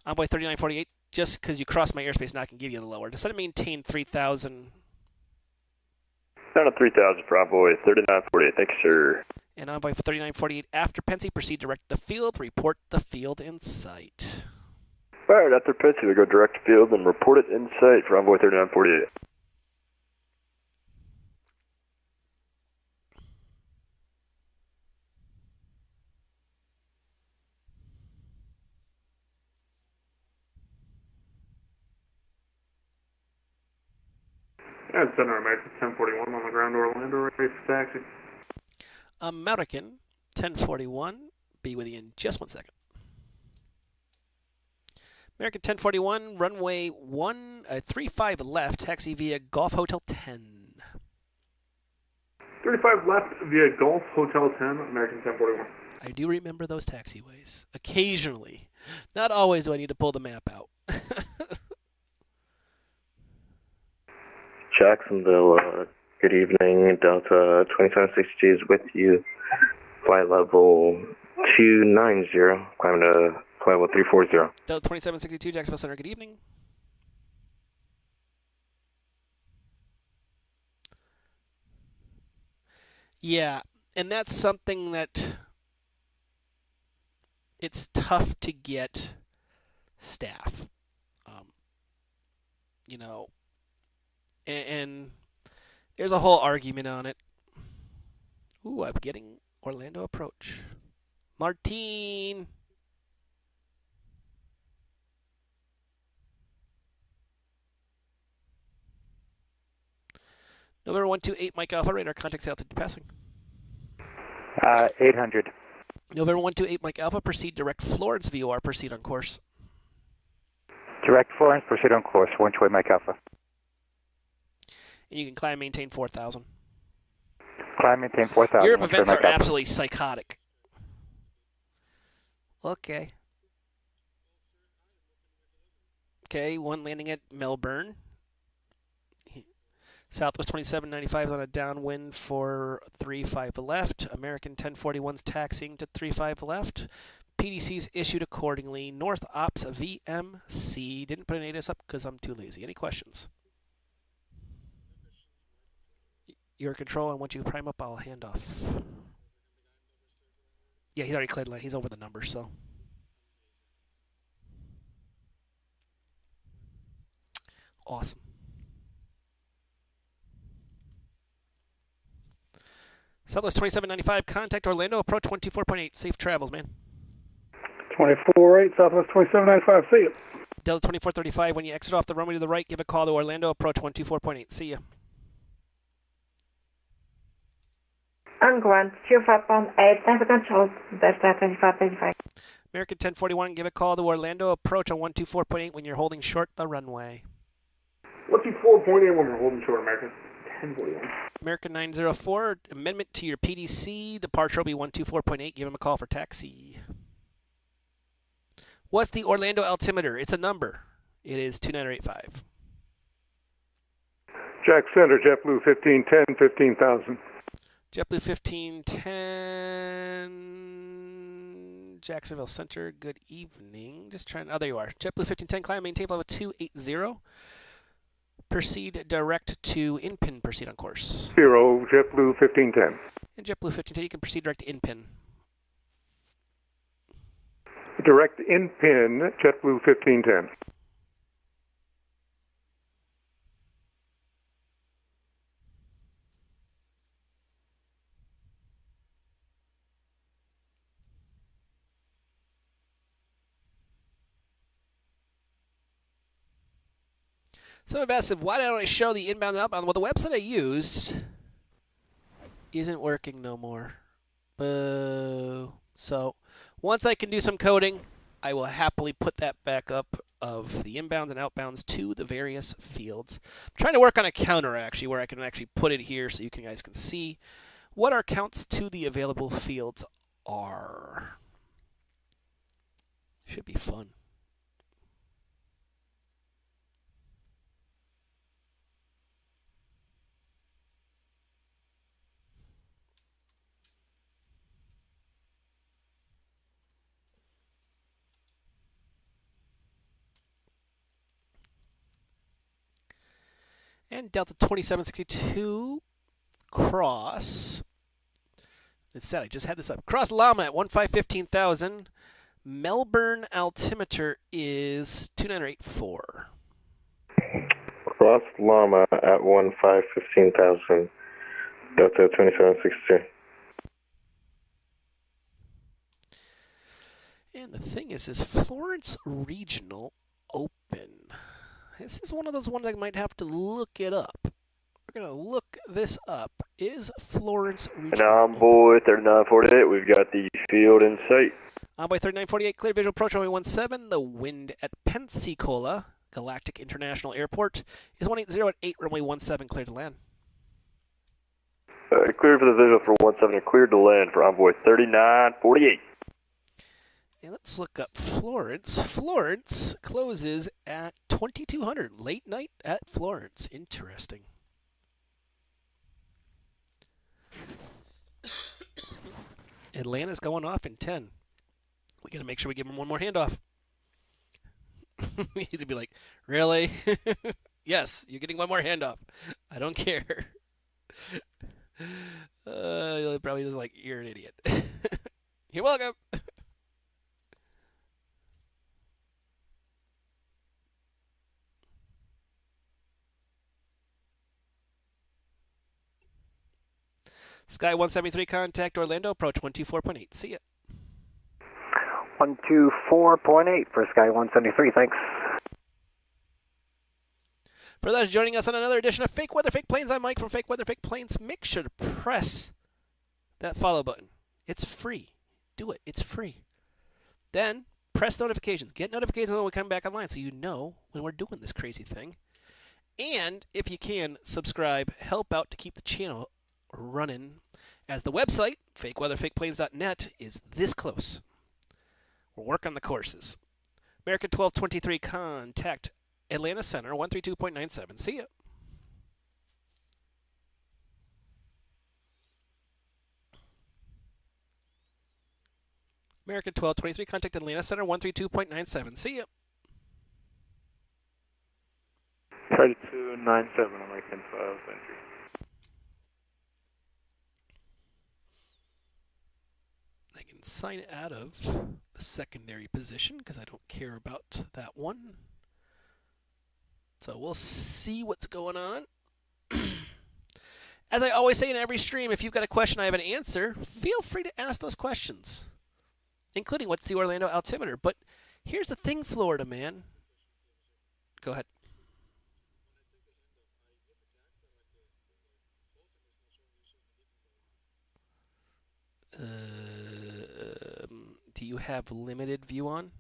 Envoy 3948, just because you cross my airspace, now I can give you the lower. Just let it maintain 3,000. Down to 3,000 for Envoy 3948, thank you, sir. And Envoy 3948, after Pensy, proceed direct to the field, report the field in sight. All right, after Pensy, we go direct to field and report it in sight for Envoy 3948. Yeah, Center American 1041 on the ground to Orlando, ready for taxi. American 1041, be with you in just 1 second. American 1041, runway 35 left, taxi via Golf Hotel 10. 35 left via Golf Hotel 10, American 1041. I do remember those taxiways. Occasionally. Not always do I need to pull the map out. Jacksonville, good evening. Delta 2760 is with you. Flight level 290, climbing to flight level 340. Delta 2762, Jacksonville Center, good evening. Yeah, and that's something that it's tough to get staff. You know, and there's a whole argument on it. Ooh, I'm getting Orlando approach. Martine. November 128 Mike Alpha, radar contact altitude passing. 800. November 128 Mike Alpha, proceed direct Florence VOR, proceed on course. Direct Florence, proceed on course, 128 Mike Alpha. And you can climb and maintain 4,000. Climb, maintain 4,000. Europe events are absolutely psychotic. Okay. Okay, one landing at Melbourne. Southwest 2795 on a downwind for 35 left. American 1041's taxiing to 35 left. PDC's issued accordingly. North Ops VMC. Didn't put an ATIS up because I'm too lazy. Any questions? Your control, and once you prime up, I'll hand off. Yeah, he's already cleared line. He's over the number, so. Awesome. Southwest 2795, contact Orlando, approach 24.8. Safe travels, man. 24-8, Southwest 2795, see you. Delta 2435, when you exit off the runway to the right, give a call to Orlando, approach 124.8. See ya. On ground, 25.8, center control, Delta 2535. American 1041, give a call to Orlando, approach on 124.8 when you're holding short the runway. 124.8 when we're holding short, American 1041. American 904, amendment to your PDC, departure will be 124.8, give him a call for taxi. What's the Orlando altimeter? It's a number. It is 2985. Jack Center, JetBlue 1510, 15,000. JetBlue 1510, Jacksonville Center, good evening. Just trying, oh, there you are. JetBlue 1510, climb, maintain level 280. Proceed direct to InPin, proceed on course. 0, JetBlue 1510. And JetBlue 1510, you can proceed direct to InPin. Direct InPin, JetBlue 1510. So I've asked, why don't I show the inbound and outbound? Well, the website I used isn't working no more. Boo. So once I can do some coding, I will happily put that back up of the inbounds and outbounds to the various fields. I'm trying to work on a counter, actually, where I can actually put it here so you guys can see what our counts to the available fields are. Should be fun. And Delta 2762, cross. It said I just had this up. Cross Llama at 15,000. Melbourne altimeter is 2984. Cross Llama at 15,000. Delta 2762. And the thing is Florence Regional open? This is one of those ones I might have to look it up. We're going to look this up. Is Florence Regional And Envoy 3948, we've got the field in sight. Envoy 3948, clear visual approach runway 17. The wind at Pensacola Galactic International Airport is 180 at 8, runway 17, clear to land. Clear for the visual for 17 and cleared to land for Envoy 3948. And let's look up Florence. Florence closes at 2200. Late night at Florence. Interesting. Atlanta's going off in 10. We got to make sure we give him one more handoff. We need to be like, really? Yes, you're getting one more handoff. I don't care. He'll probably just like, you're an idiot. You're welcome. Sky 173, contact Orlando, approach 124.8. See ya. 124.8 for Sky 173, thanks. For those joining us on another edition of Fake Weather, Fake Planes, I'm Mike from Fake Weather, Fake Planes. Make sure to press that follow button. It's free. Do it. It's free. Then press notifications. Get notifications when we come back online so you know when we're doing this crazy thing. And if you can, subscribe. Help out to keep the channel running, as the website, fakeweatherfakeplanes.net, is this close. We're working on the courses. American 1223, contact Atlanta Center, 132.97. See ya. American 1223, contact Atlanta Center, 132.97. See ya. 3297, American 1223. I can sign out of the secondary position because I don't care about that one. So we'll see what's going on. As I always say in every stream, if you've got a question I have an answer, feel free to ask those questions, including what's the Orlando altimeter. But here's the thing, Florida man. Go ahead. Do you have limited view on?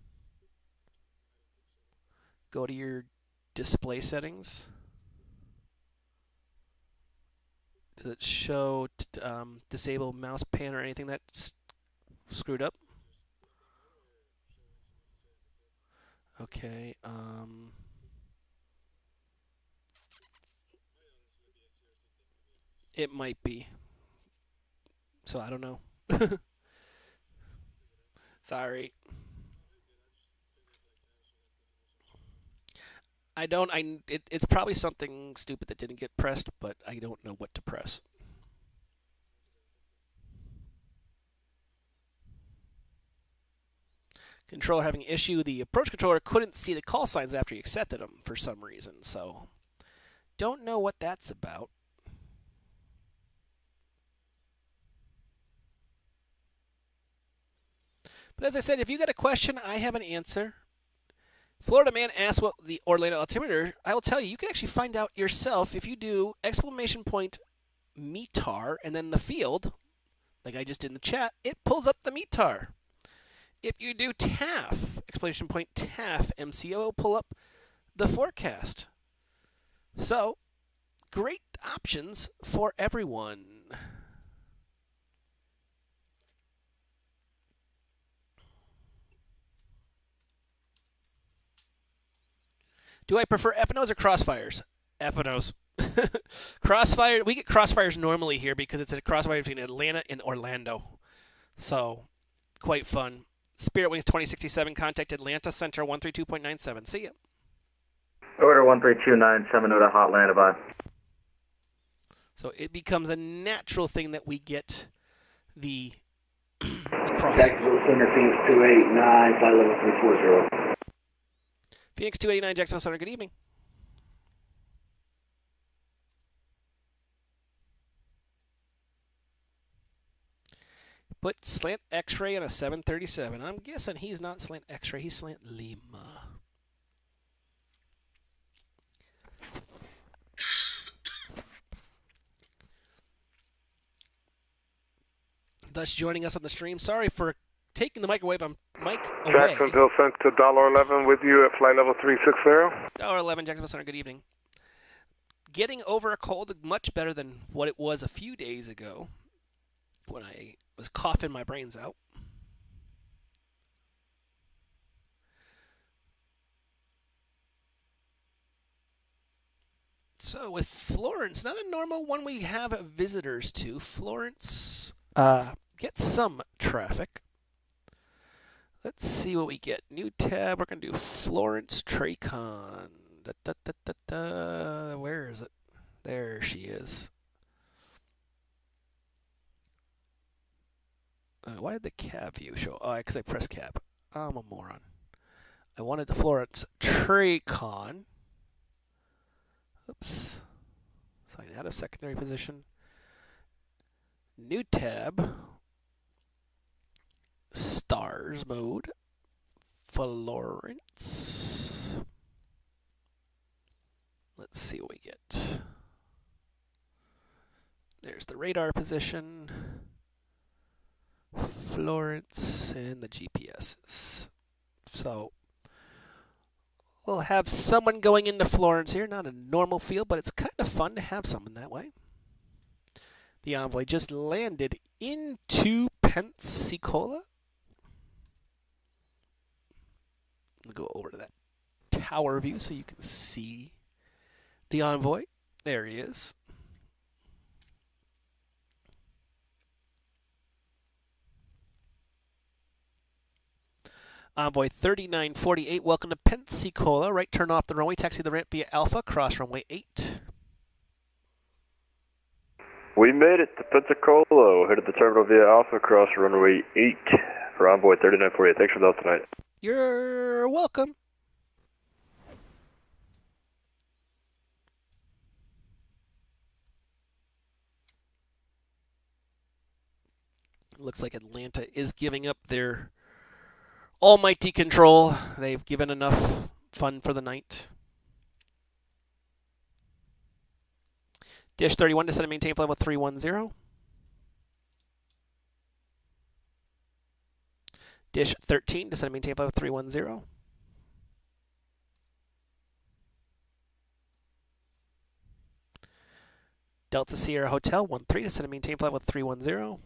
Go to your display settings. Does it show disable mouse pan or anything that's screwed up? Okay. It might be. So I don't know. Sorry. It's probably something stupid that didn't get pressed, but I don't know what to press. Controller having issue. The approach controller couldn't see the call signs after you accepted them for some reason, so don't know what that's about. But as I said, if you got a question, I have an answer. Florida man asked what the Orlando altimeter. I will tell you, you can actually find out yourself if you do exclamation point METAR and then the field, like I just did in the chat, it pulls up the METAR. If you do TAF, exclamation point TAF, MCO will pull up the forecast. So, great options for everyone. Do I prefer FNOs or crossfires? FNOs. Crossfire. We get crossfires normally here because it's a crossfire between Atlanta and Orlando. So, quite fun. Spirit Wings 2067, contact Atlanta Center 132.97. See ya. Order 13297 to hot landing. So it becomes a natural thing that we get the crossfire. Jacksonville Center, Phoenix 289, flight level 340. Phoenix 289, Jacksonville Center, good evening. Put slant X-ray on a 737. I'm guessing he's not slant X-ray, he's slant Lima. Thus joining us on the stream. Sorry for taking the microwave mic away. Jacksonville sent to $11 with you at flight level 360. $11, Jacksonville Center, good evening. Getting over a cold much better than what it was a few days ago when I was coughing my brains out. So with Florence, not a normal one we have visitors to. Florence gets some traffic. Let's see what we get. New tab. We're going to do Florence Tracon. Where is it? There she is. Why did the cab view show? Oh, because I pressed cab. I'm a moron. I wanted the Florence Tracon. Oops. Sign out of secondary position. New tab. Stars mode. Florence. Let's see what we get. There's the radar position. Florence and the GPSs. So we'll have someone going into Florence here. Not a normal field, but it's kind of fun to have someone that way. The Envoy just landed into Pensacola. We'll go over to that tower view so you can see the Envoy. There he is. Envoy 3948, welcome to Pensacola. Right turn off the runway, taxi the ramp via Alpha, cross runway 8. We made it to Pensacola. Headed the terminal via Alpha, cross runway 8 for Envoy 3948. Thanks for the help tonight. You're welcome. Looks like Atlanta is giving up their almighty control. They've given enough fun for the night. Dish 31, descend and maintain flight level 310. Dish 13, descend and maintain flight level 310. Delta Sierra Hotel 13, descend and maintain flight level 310.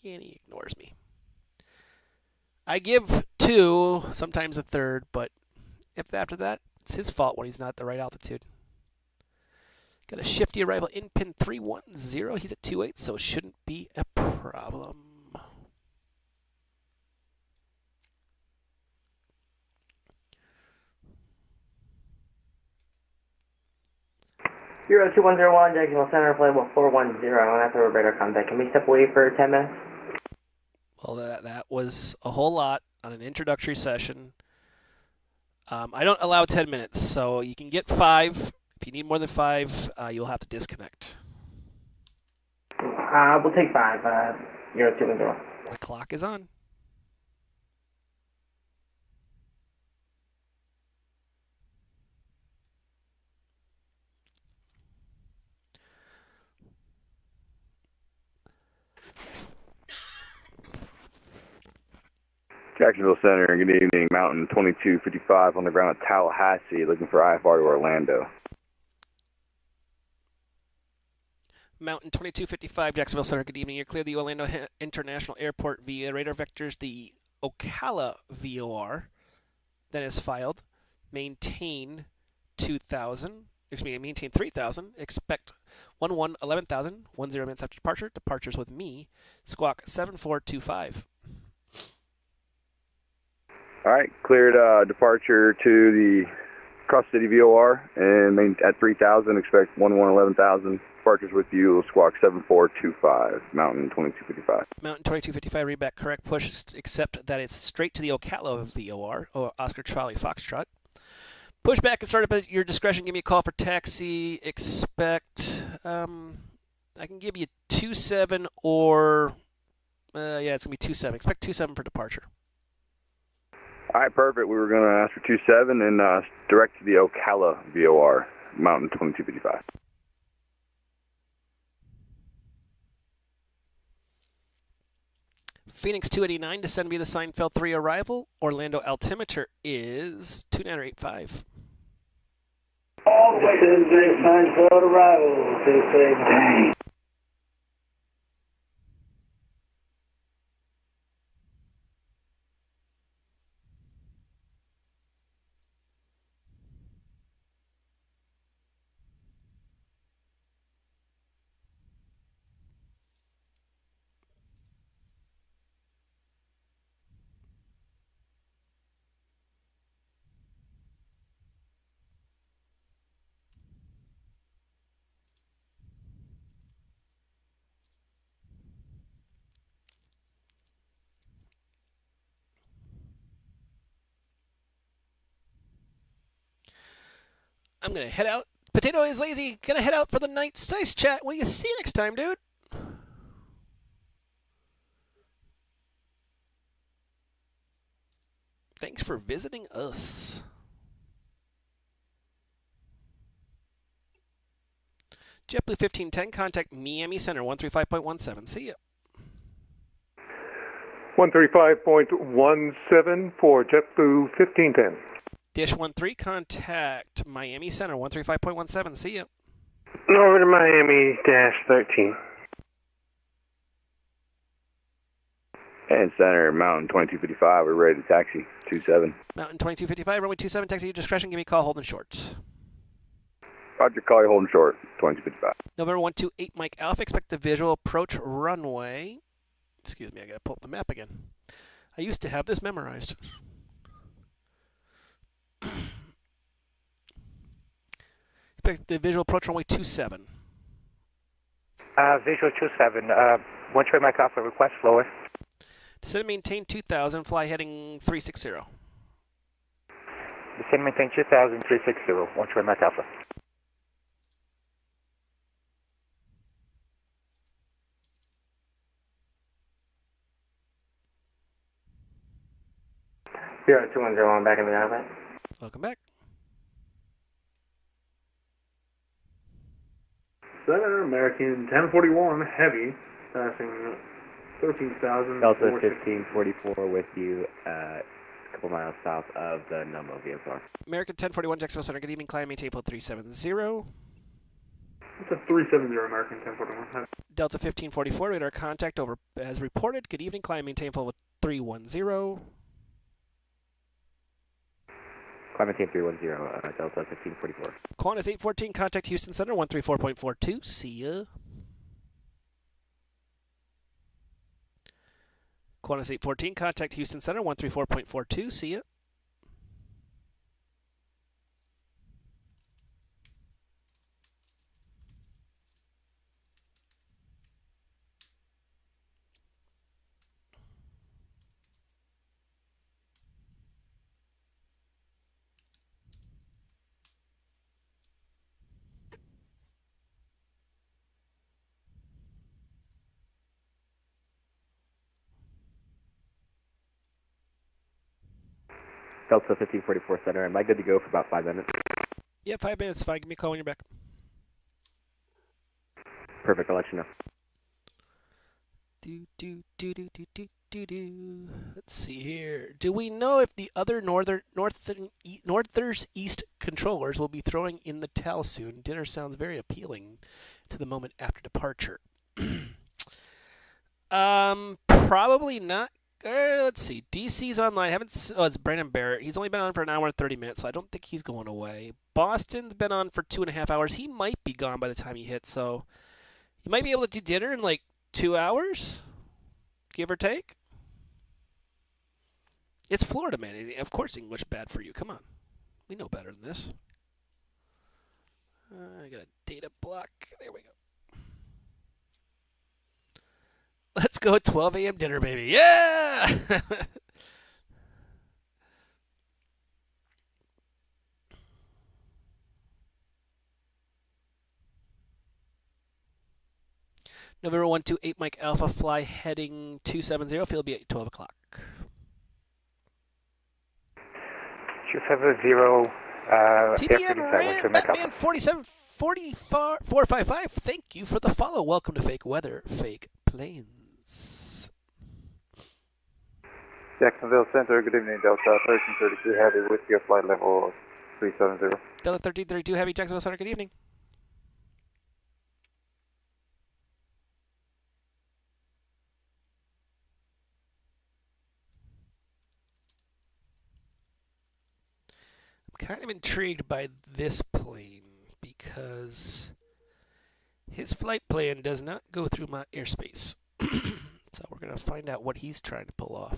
And he ignores me. I give 2, sometimes a third, but if after that, it's his fault when he's not at the right altitude. Got a shifty arrival in pin 310. He's at 28, so it shouldn't be a problem. Euro 2101, Jacksonville Center, flight level 410. After radar contact, can we step away for 10 minutes? Well, that was a whole lot on an introductory session. I don't allow 10 minutes, so you can get 5. If you need more than 5, you'll have to disconnect. We'll take 5, Euro 210. The clock is on. Jacksonville Center, good evening. Mountain 2255 on the ground at Tallahassee, looking for IFR to Orlando. Mountain 2255, Jacksonville Center, good evening. You're clear the Orlando International Airport via radar vectors, the Ocala VOR. That is filed. Maintain 2,000. Maintain 3,000. Expect 11,000. 10 minutes after departure. Departures with me. Squawk 7425. All right, cleared departure to the Cross City VOR and at 3,000. Expect 11,000. Departures with you. Squawk 7425. Mountain 2255. Mountain 2255. Read back correct. Push except that it's straight to the Ocala VOR or Oscar Charlie Foxtrot. Push back and start up at your discretion. Give me a call for taxi. Expect. I can give you 27 or. Yeah, it's gonna be 27. Expect 27 for departure. All right, perfect. We were going to ask for 27 and direct to the Ocala VOR, Mountain 2255. Phoenix 289, descend via the Seinfeld 3 arrival. Orlando altimeter is 2985. Descend via Seinfeld arrival, 269. I'm going to head out. Potato is lazy. Going to head out for the night. Nice chat. What do you see next time, dude? Thanks for visiting us. JetBlue 1510, contact Miami Center 135.17. See ya. 135.17 for JetBlue 1510. Dish 13, contact Miami Center 135.17. See ya. Over to Miami -13. And center, Mountain 2255, we're ready to taxi, 27. Mountain 2255, runway 27, taxi your discretion, give me a call, holding short. Roger, call you holding short, 2255. November 128, Mike Alpha, expect the visual approach runway. Excuse me, I gotta pull up the map again. I used to have this memorized. Expect the visual approach runway 27. Visual 27, one-way Mike Alpha, request lower. Descend and maintain 2000, fly heading 360. Descend and maintain 2000, 360, one-way Mike Alpha. Here at 210, back in the island. Welcome back. Center, American 1041, heavy, passing 13,000. Delta 1544 with you a couple miles south of the Numbo VFR. American 1041, Jacksonville Center, good evening, climb maintain 370. It's a 370 American 1041. Delta 1544, radar contact over as reported. Good evening, climb maintain full with 310. Climb maintain 310, Delta 1544. Qantas 814, contact Houston Center 134.42. See ya. Qantas 814, contact Houston Center 134.42. See ya. Delta 1544 Center, am I good to go for about 5 minutes? Yeah, 5 minutes. Fine. Give me a call when you're back. Perfect, I'll let you know. Let's see here. Do we know if the other Northers East controllers will be throwing in the towel soon? Dinner sounds very appealing to the moment after departure. Probably not. Let's see. DC's online. It's Brandon Barrett. He's only been on for an hour and 30 minutes, so I don't think he's going away. Boston's been on for 2.5 hours. He might be gone by the time he hits, so you might be able to do dinner in like 2 hours, give or take. It's Florida, man. Of course English bad for you. Come on. We know better than this. I got a data block. There we go. Let's go at 12 a.m. dinner, baby. Yeah! November 128, Mike Alpha, fly heading 270. Field be at 12 o'clock. 270, TBN Ram, Batman 47455. Thank you for the follow. Welcome to Fake Weather, Fake Planes. Jacksonville Center, good evening, Delta 1332 Heavy with your flight level 370. Delta 1332 Heavy, Jacksonville Center, good evening. I'm kind of intrigued by this plane because his flight plan does not go through my airspace. So we're going to find out what he's trying to pull off.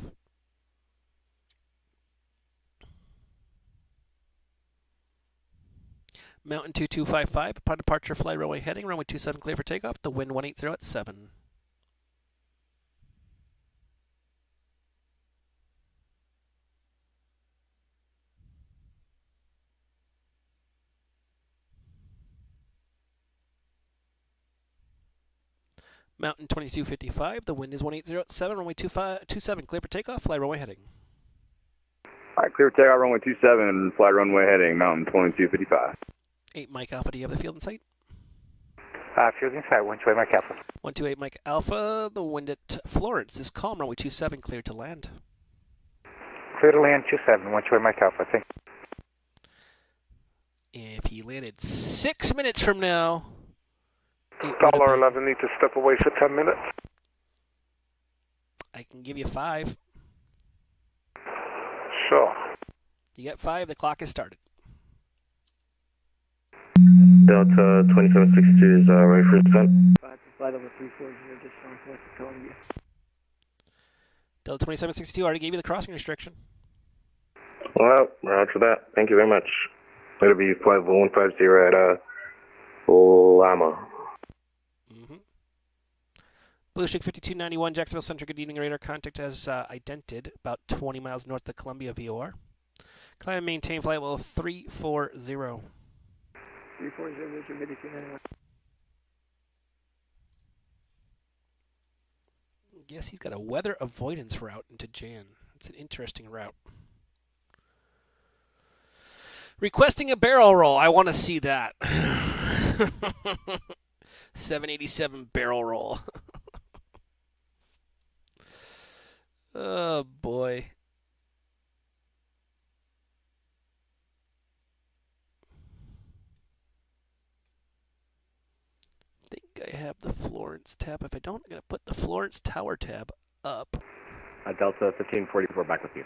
Mountain 2255, upon departure, fly runway heading, runway 27 clear for takeoff, the wind 180 at 7. Mountain 2255, the wind is 180 at 7, runway 27 clear for takeoff, fly runway heading. All right, clear for takeoff, runway 27, fly runway heading, Mountain 2255. 8 Mike Alpha, do you have the field in sight? Field in sight, 128 Mike Alpha. 128 Mike Alpha, the wind at Florence is calm, runway 27 clear to land. Clear to land 27, 128 Mike Alpha, thank you. If he landed 6 minutes from now... $11 need to step away for 10 minutes. I can give you 5. Sure. You get 5. The clock is started. Delta 2762 is ready for descent. Flight level 340, just northwest of Columbia. Delta 2762 already gave you the crossing restriction. Well, roger that. Thank you very much. It'll be flight level 150 at Lima. Blue Streak 5291, Jacksonville Center. Good evening, radar contact as idented, about 20 miles north of Columbia VOR. Climb and maintain flight level 340. 340, Richard, Mid 291. Guess he's got a weather avoidance route into Jan. It's an interesting route. Requesting a barrel roll. I want to see that. 787 barrel roll. Oh, boy. I think I have the Florence tab. If I don't, I'm going to put the Florence Tower tab up. Delta 1544 back with you.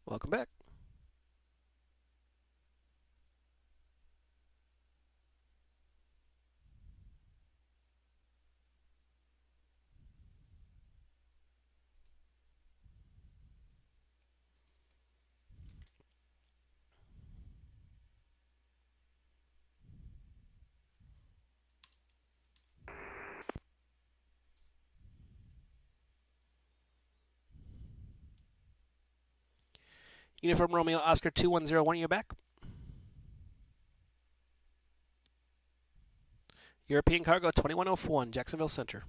Welcome back. Uniform Romeo Oscar 2101, you're back. European Cargo 2101, Jacksonville Center.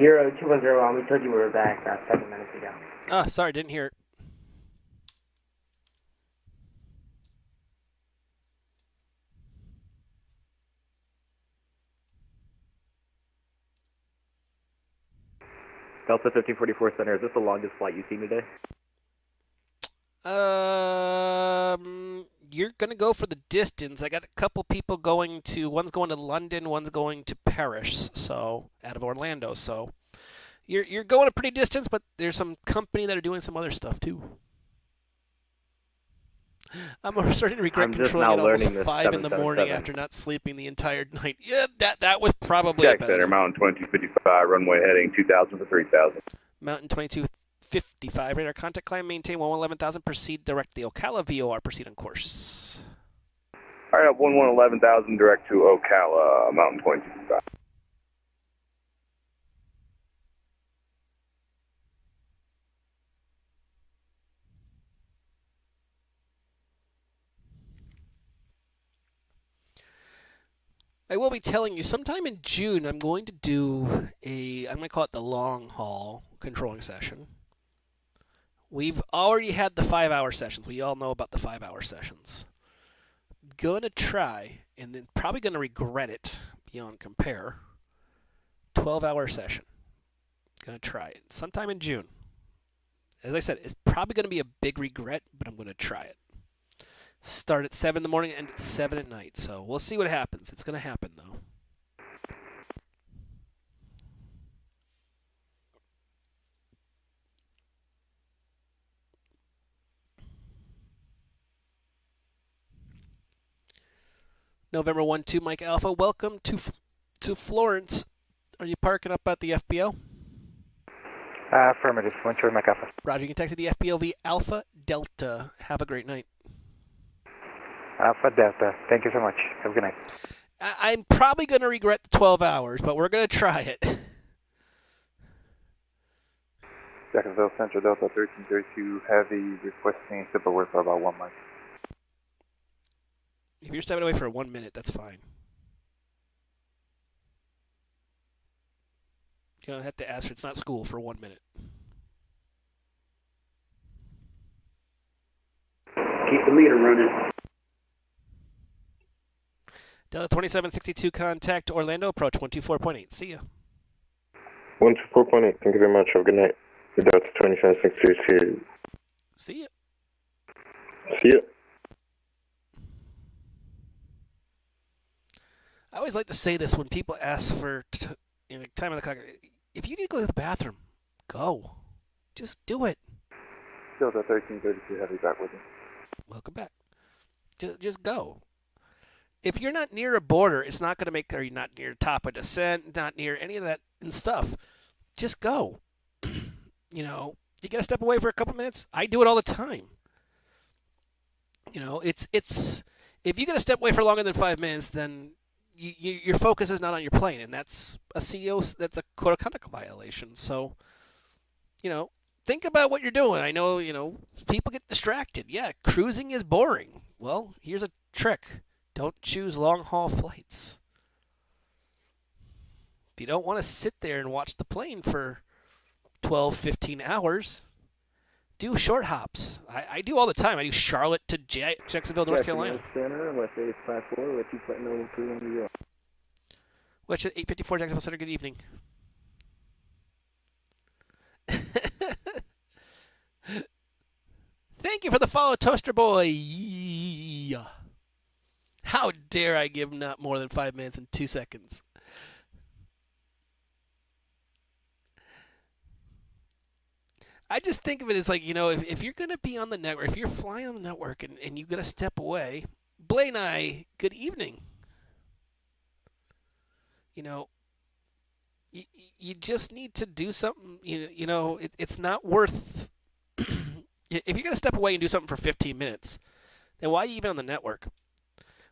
Euro 2101, we told you we were back about 7 minutes ago. Oh, sorry, didn't hear it. Delta 1544 Center, is this the longest flight you've seen today? You're going to go for the distance. I got a couple people going to, one's going to London, one's going to Paris, so out of Orlando. So you're going a pretty distance, but there's some company that are doing some other stuff too. I'm starting to regret controlling it almost 5 in the morning after not sleeping the entire night. Yeah, that was probably Jack Center, Mountain 2255, runway heading 2000 to 3000. Mountain 2255, radar contact, climb, maintain 11,000, proceed direct the Ocala VOR, proceed on course. All right, 11,000 direct to Ocala, Mountain 2255. I will be telling you, sometime in June, I'm going to do I'm going to call it the long haul controlling session. We've already had the 5-hour sessions. We all know about the 5-hour sessions. Going to try, and then probably going to regret it beyond compare, 12-hour session. Going to try it sometime in June. As I said, it's probably going to be a big regret, but I'm going to try it. Start at 7 in the morning and end at 7 at night. So we'll see what happens. It's going to happen, though. November 1-2, Mike Alpha. Welcome to Florence. Are you parking up at the FBO? Affirmative. 1 Charlie Mike Alpha. Roger, you can taxi the FBO via Alpha Delta. Have a great night. Alpha Delta. Thank you so much. Have a good night. I'm probably going to regret the 12 hours, but we're going to try it. Jacksonville Central Delta 1332 Heavy requesting simple work for about 1 month. If you're stepping away for 1 minute, that's fine. You don't have to ask her. It's not school for 1 minute. Keep the meter running. Delta 2762, contact Orlando, approach 124.8. See ya. 124.8, thank you very much. Have a good night. Delta 2762. See ya. See ya. I always like to say this when people ask for time on the clock. If you need to go to the bathroom, go. Just do it. Delta 1332 Heavy back with you. Welcome back. Just go. If you're not near a border, it's not going to make, or you're not near top of descent, not near any of that and stuff. Just go. You know, you got to step away for a couple minutes. I do it all the time. You know, it's if you got to step away for longer than 5 minutes, then your focus is not on your plane, and that's a CEO, that's a code of conduct violation. So, you know, think about what you're doing. I know, you know, people get distracted. Yeah, cruising is boring. Well, here's a trick. Don't choose long-haul flights. If you don't want to sit there and watch the plane for 12, 15 hours, do short hops. I do all the time. I do Charlotte to Jacksonville, North Carolina. Center, West 854, with you putting over 310. West 854, Jacksonville Center, good evening. Thank you for the follow, Toaster Boy. Yeah. How dare I give not more than 5 minutes and 2 seconds? I just think of it as like, you know, if you're going to be on the network, if you're flying on the network and you're going to step away, Blaine and I, good evening. You know, you just need to do something, you know, it's not worth, if you're going to step away and do something for 15 minutes, then why are you even on the network?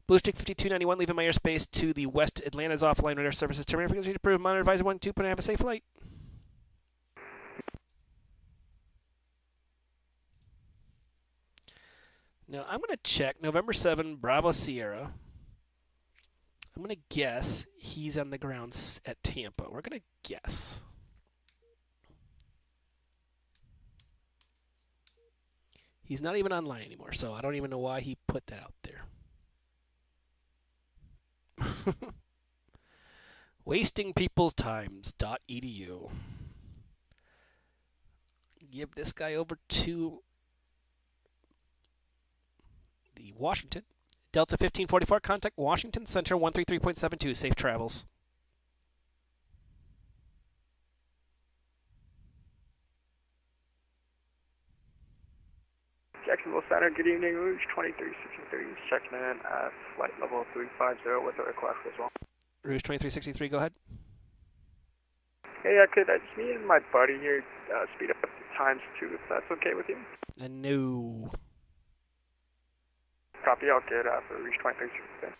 Blue Streak 5291, leaving my airspace to the West Atlanta's offline radar services. Terminator frequency approved. Monitor advisor 1-2, have a safe flight. Now, I'm going to check November 7, Bravo Sierra. I'm going to guess he's on the ground at Tampa. We're going to guess. He's not even online anymore, so I don't even know why he put that out there. Wasting people's times.edu. Give this guy over to the Washington. Delta 1544, contact Washington Center 133.72. Safe travels. Jacksonville Center, good evening. Rouge 2363 is checking in at flight level 350 with a request as well. Rouge 2363, go ahead. Hey, I just me and my buddy here speed up the times too, if that's okay with you. No. Copy, I'll get for Rouge 2363.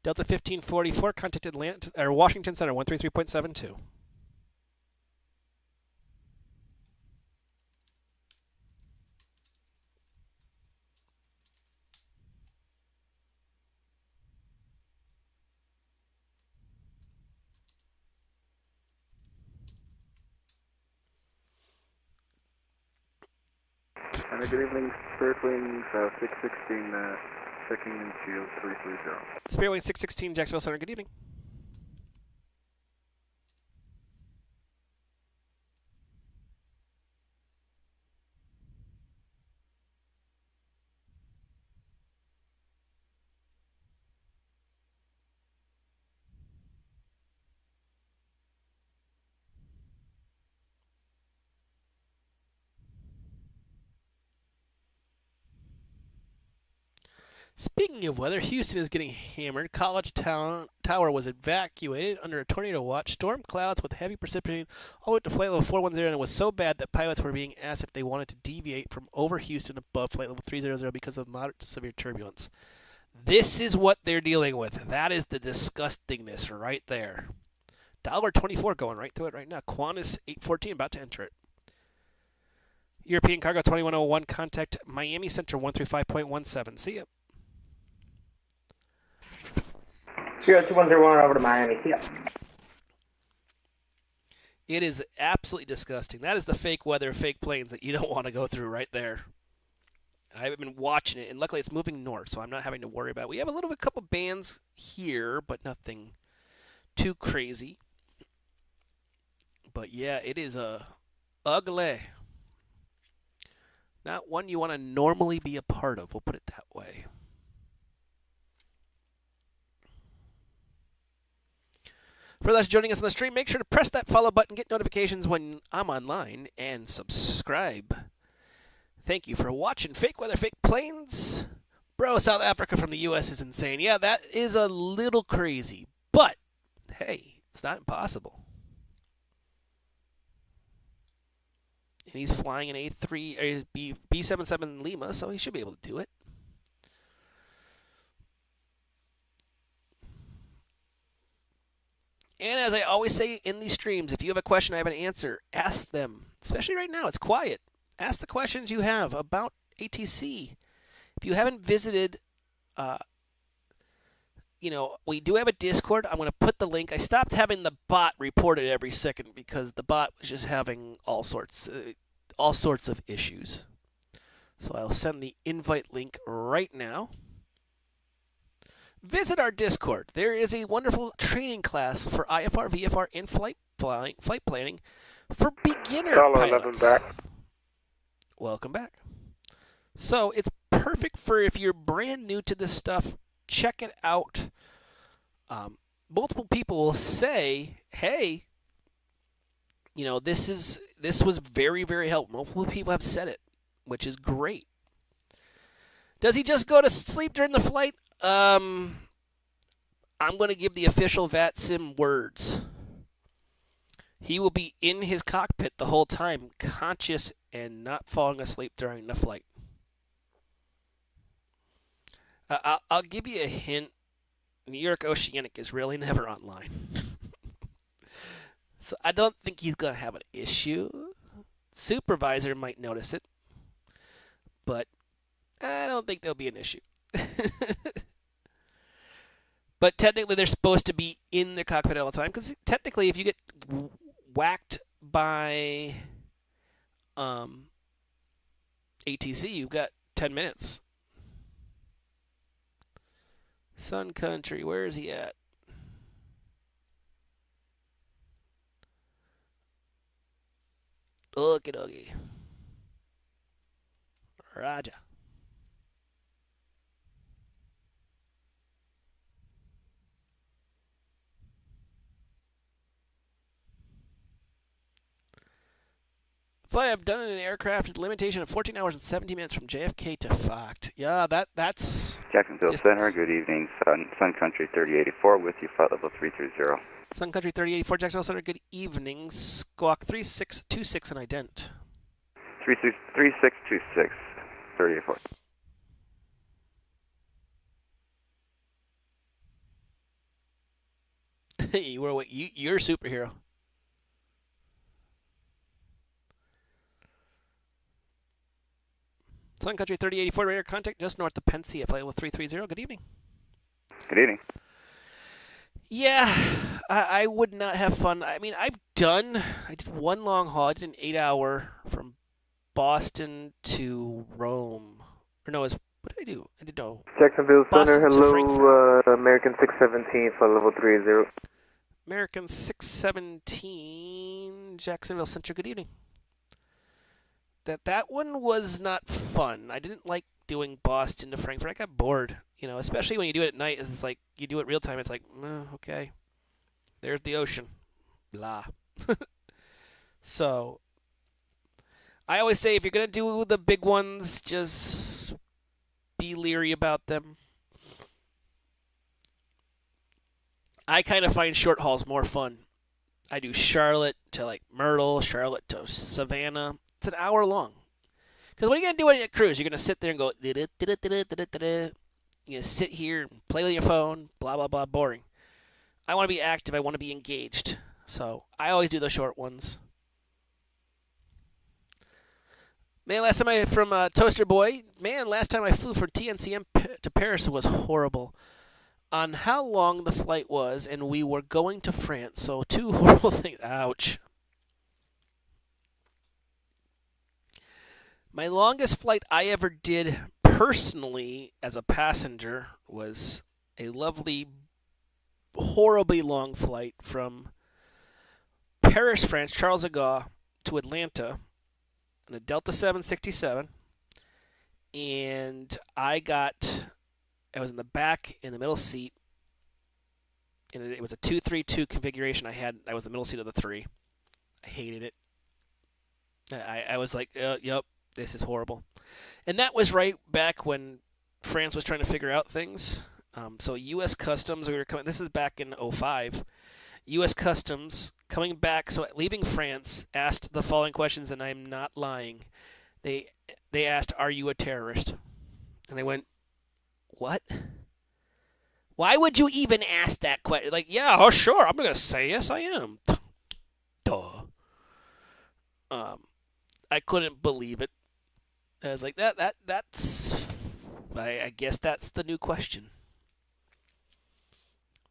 Delta 1544, contact Atlanta or Washington Center 133.72. Good evening, Spirit Wings 616, checking into 330. Spirit Wings 616, Jacksonville Center, good evening. Speaking of weather, Houston is getting hammered. College Tower was evacuated under a tornado watch. Storm clouds with heavy precipitation all the way to flight level 410, and it was so bad that pilots were being asked if they wanted to deviate from over Houston above flight level 300 because of moderate to severe turbulence. This is what they're dealing with. That is the disgustingness right there. $1.24 going right through it right now. Qantas 814 about to enter it. European Cargo 2101, contact Miami Center 135.17. See ya. 2101 over to Miami. See ya. It is absolutely disgusting. That is the fake weather, fake planes that you don't want to go through right there. I've been watching it, and luckily it's moving north, so I'm not having to worry about it. We have a couple bands here, but nothing too crazy. But yeah, it is ugly. Not one you want to normally be a part of, we'll put it that way. For those joining us on the stream, make sure to press that follow button, get notifications when I'm online, and subscribe. Thank you for watching Fake Weather, Fake Planes. Bro, South Africa from the U.S. is insane. Yeah, that is a little crazy, but hey, it's not impossible. And he's flying an A3 or B77 Lima, so he should be able to do it. And as I always say in these streams, if you have a question, I have an answer, ask them. Especially right now, it's quiet. Ask the questions you have about ATC. If you haven't visited, we do have a Discord. I'm going to put the link. I stopped having the bot reported every second because the bot was just having all sorts of issues. So I'll send the invite link right now. Visit our Discord. There is a wonderful training class for IFR, VFR, and flight planning for beginner pilots. 11 back. Welcome back. So it's perfect for if you're brand new to this stuff. Check it out. Multiple people will say, "Hey, this was very, very helpful." Multiple people have said it, which is great. Does he just go to sleep during the flight? I'm going to give the official VATSIM words. He will be in his cockpit the whole time, conscious and not falling asleep during the flight. I'll give you a hint. New York Oceanic is really never online. So I don't think he's going to have an issue. Supervisor might notice it, but I don't think there'll be an issue. But technically, they're supposed to be in their cockpit all the time, because technically, if you get whacked by ATC, you've got 10 minutes. Sun Country, where is he at? Okie dokie. Roger. Flight I've done in an aircraft with a limitation of 14 hours and 17 minutes from JFK to FOCT. Yeah, that's... Jacksonville distance. Center, good evening. Sun Country 3084 with you, flight level 330. Sun Country 3084, Jacksonville Center, good evening. Squawk 3626 and ident. 3626, 3084. You're a superhero. Sun Country 3084, radar contact just north of Pensia, flight level 330. Good evening. Good evening. Yeah, I would not have fun. I mean, I did one long haul. I did an 8-hour from Boston to Rome. Or no, what did I do? I didn't know. Jacksonville Center, Boston hello, American 617, flight level 30. American 617, Jacksonville Center, good evening. That one was not fun. I didn't like doing Boston to Frankfurt. I got bored, especially when you do it at night. It's like you do it real time. It's like, okay, there's the ocean, blah. So I always say if you're gonna do the big ones, just be leery about them. I kind of find short hauls more fun. I do Charlotte to like Myrtle, Charlotte to Savannah. It's an hour long. Because what are you going to do on your cruise? You're going to sit there and go, you're going to sit here and play with your phone, blah, blah, blah, boring. I want to be active. I want to be engaged. So I always do the short ones. Man, last time from Toaster Boy, last time I flew from TNCM to Paris was horrible. On how long the flight was, and we were going to France. So two horrible things. Ouch. My longest flight I ever did personally as a passenger was a lovely, horribly long flight from Paris, France, Charles de Gaulle to Atlanta in a Delta 767. And I was in the back in the middle seat. And it was a 2-3-2 configuration. I was the middle seat of the 3. I hated it. I was like, yep, this is horrible. And that was right back when France was trying to figure out things. So U.S. Customs, we were coming. This is back in 2005. U.S. Customs coming back, so leaving France, asked the following questions, and I'm not lying. They asked, "Are you a terrorist?" And they went, "What? Why would you even ask that question?" Like, yeah, oh sure, I'm gonna say yes, I am. Duh. I couldn't believe it. I was like, that's. I guess that's the new question.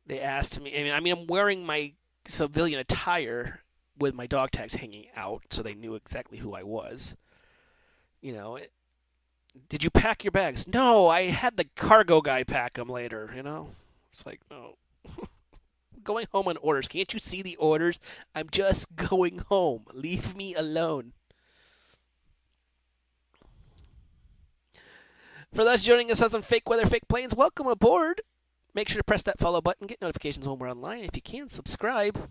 They asked me. I mean, I'm wearing my civilian attire with my dog tags hanging out, so they knew exactly who I was. You know, did you pack your bags? No, I had the cargo guy pack them later. You know, it's like, no. Going home on orders. Can't you see the orders? I'm just going home. Leave me alone. For those joining us on Fake Weather, Fake Planes, welcome aboard. Make sure to press that follow button, get notifications when we're online. If you can, subscribe.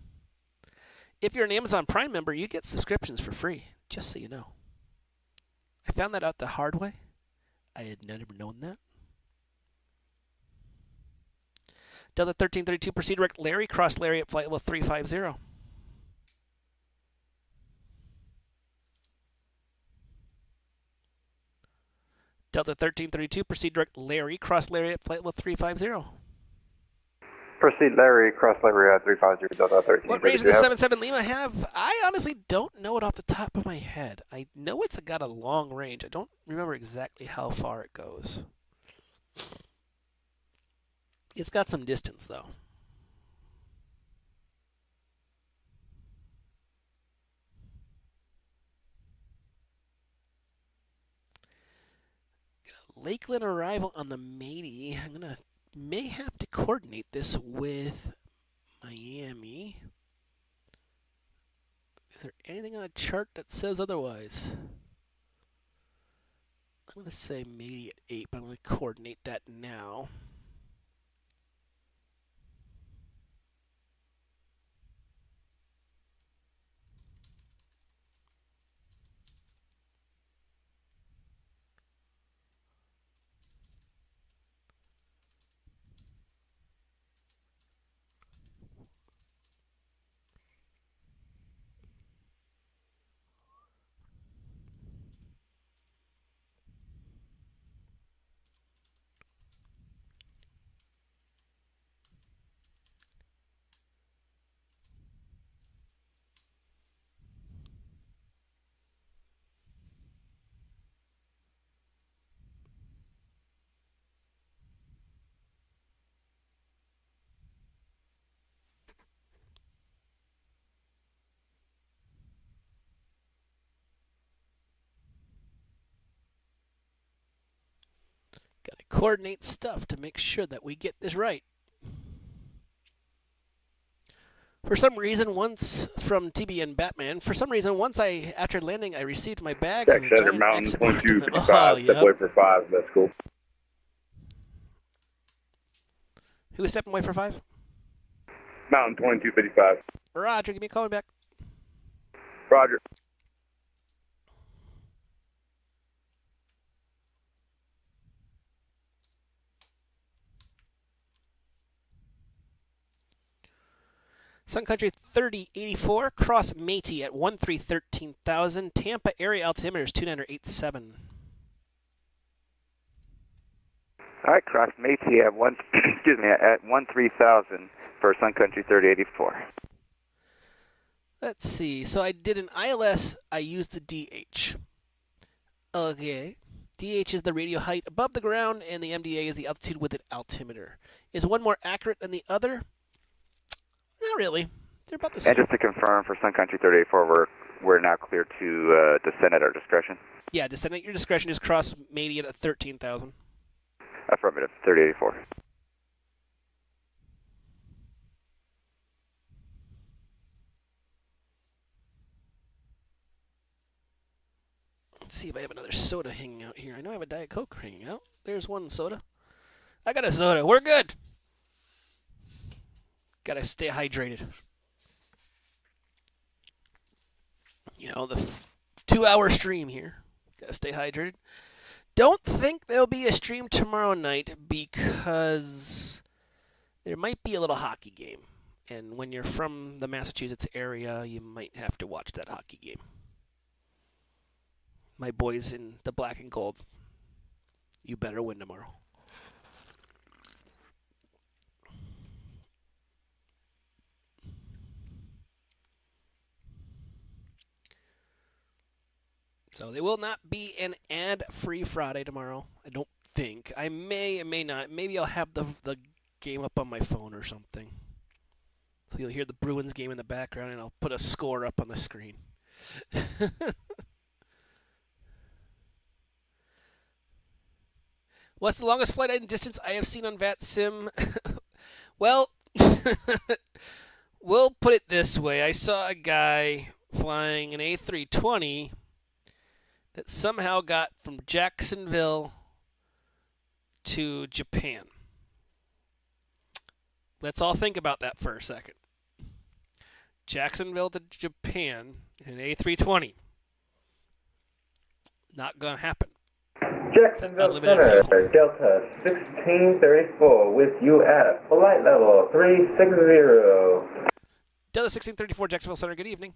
If you're an Amazon Prime member, you get subscriptions for free, just so you know. I found that out the hard way. I had never known that. Delta 1332, proceed direct Larry, cross Larry at flight level 350. Delta 1332, proceed direct Larry, cross Larry at flight level 350. Proceed Larry, cross Larry at 350, Delta 13. What range does the 77 Lima have? I honestly don't know it off the top of my head. I know it's got a long range. I don't remember exactly how far it goes. It's got some distance, though. Lakeland arrival on the Matey. May have to coordinate this with Miami. Is there anything on a chart that says otherwise? I'm going to say Matey at 8, but I'm going to coordinate that now. Got to coordinate stuff to make sure that we get this right. For some reason, once from TBN Batman, after landing, I received my bags. Jack Center Mountain 2255, step away for 5, that's cool. Who is stepping away for 5? Mountain 2255. Roger, give me a call back. Roger. Sun Country 3084, cross Matey at 1313,000. Tampa area altimeter is 2987. All right, cross Matey at at 13,000 for Sun Country 3084. Let's see. So I did an ILS. I used the DH. Okay. DH is the radio height above the ground, and the MDA is the altitude with an altimeter. Is one more accurate than the other? Not really. They're about the same. And just to confirm, for Sun Country 3084, we're now clear to descend at our discretion? Yeah, descend at your discretion. Just cross Matey at 13,000. Affirmative, 3084. Let's see if I have another soda hanging out here. I know I have a Diet Coke hanging out. There's one soda. I got a soda. We're good. Gotta stay hydrated. You know, the 2-hour stream here. Gotta stay hydrated. Don't think there'll be a stream tomorrow night because there might be a little hockey game. And when you're from the Massachusetts area, you might have to watch that hockey game. My boys in the black and gold, you better win tomorrow. So there will not be an ad-free Friday tomorrow. I don't think. I may not. Maybe I'll have the game up on my phone or something. So you'll hear the Bruins game in the background, and I'll put a score up on the screen. What's the longest flight and distance I have seen on VATSIM? Well, we'll put it this way. I saw a guy flying an A320 that somehow got from Jacksonville to Japan. Let's all think about that for a second. Jacksonville to Japan in an A320. Not going to happen. Jacksonville Center, Delta 1634 with you at flight level 360. Delta 1634, Jacksonville Center, good evening.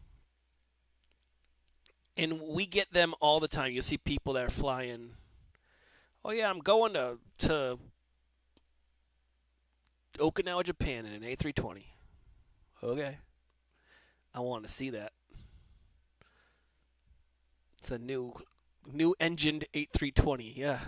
And we get them all the time. You'll see people that are flying. Oh, yeah, I'm going to Okinawa, Japan in an A320. Okay. I want to see that. It's a new engined A320, yeah.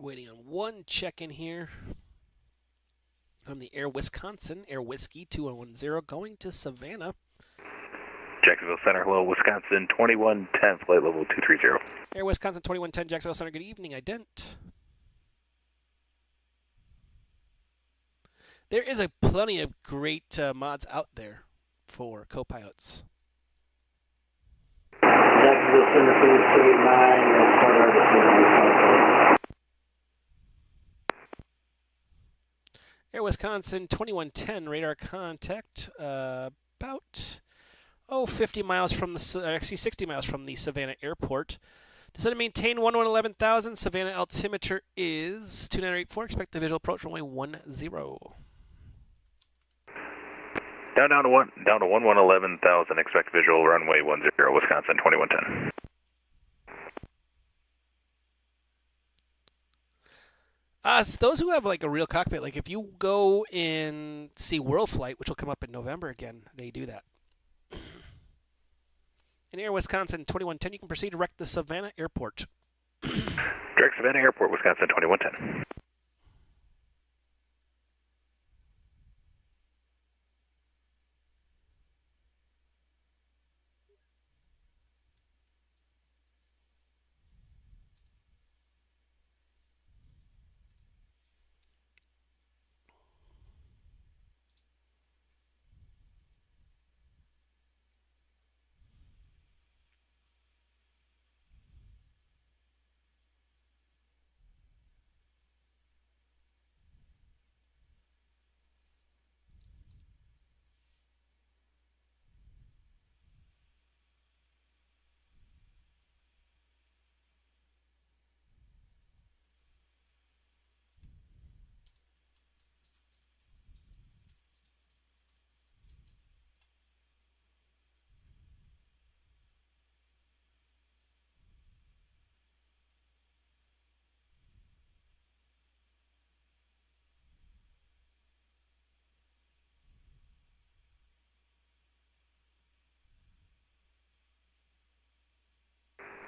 Waiting on one check-in here. From the Air Wisconsin, Air Whiskey 2110, going to Savannah. Jacksonville Center, hello, Wisconsin, 2110, flight level 230. Air Wisconsin 2110, Jacksonville Center, good evening, ident. There is plenty of great mods out there for co-pilots. Jacksonville Center, please, 289, start our descent. Air Wisconsin 2110, radar contact about 50 miles from actually 60 miles from the Savannah airport. Descend and maintain 11,000. Savannah altimeter is 2984. Expect the visual approach runway 10. Down to 11,000. Expect visual runway 10. Wisconsin 2110. It's those who have like a real cockpit. Like if you go and see World Flight, which will come up in November again, they do that. In Air Wisconsin 2110, you can proceed direct to Savannah Airport. Direct Savannah Airport, Wisconsin 2110.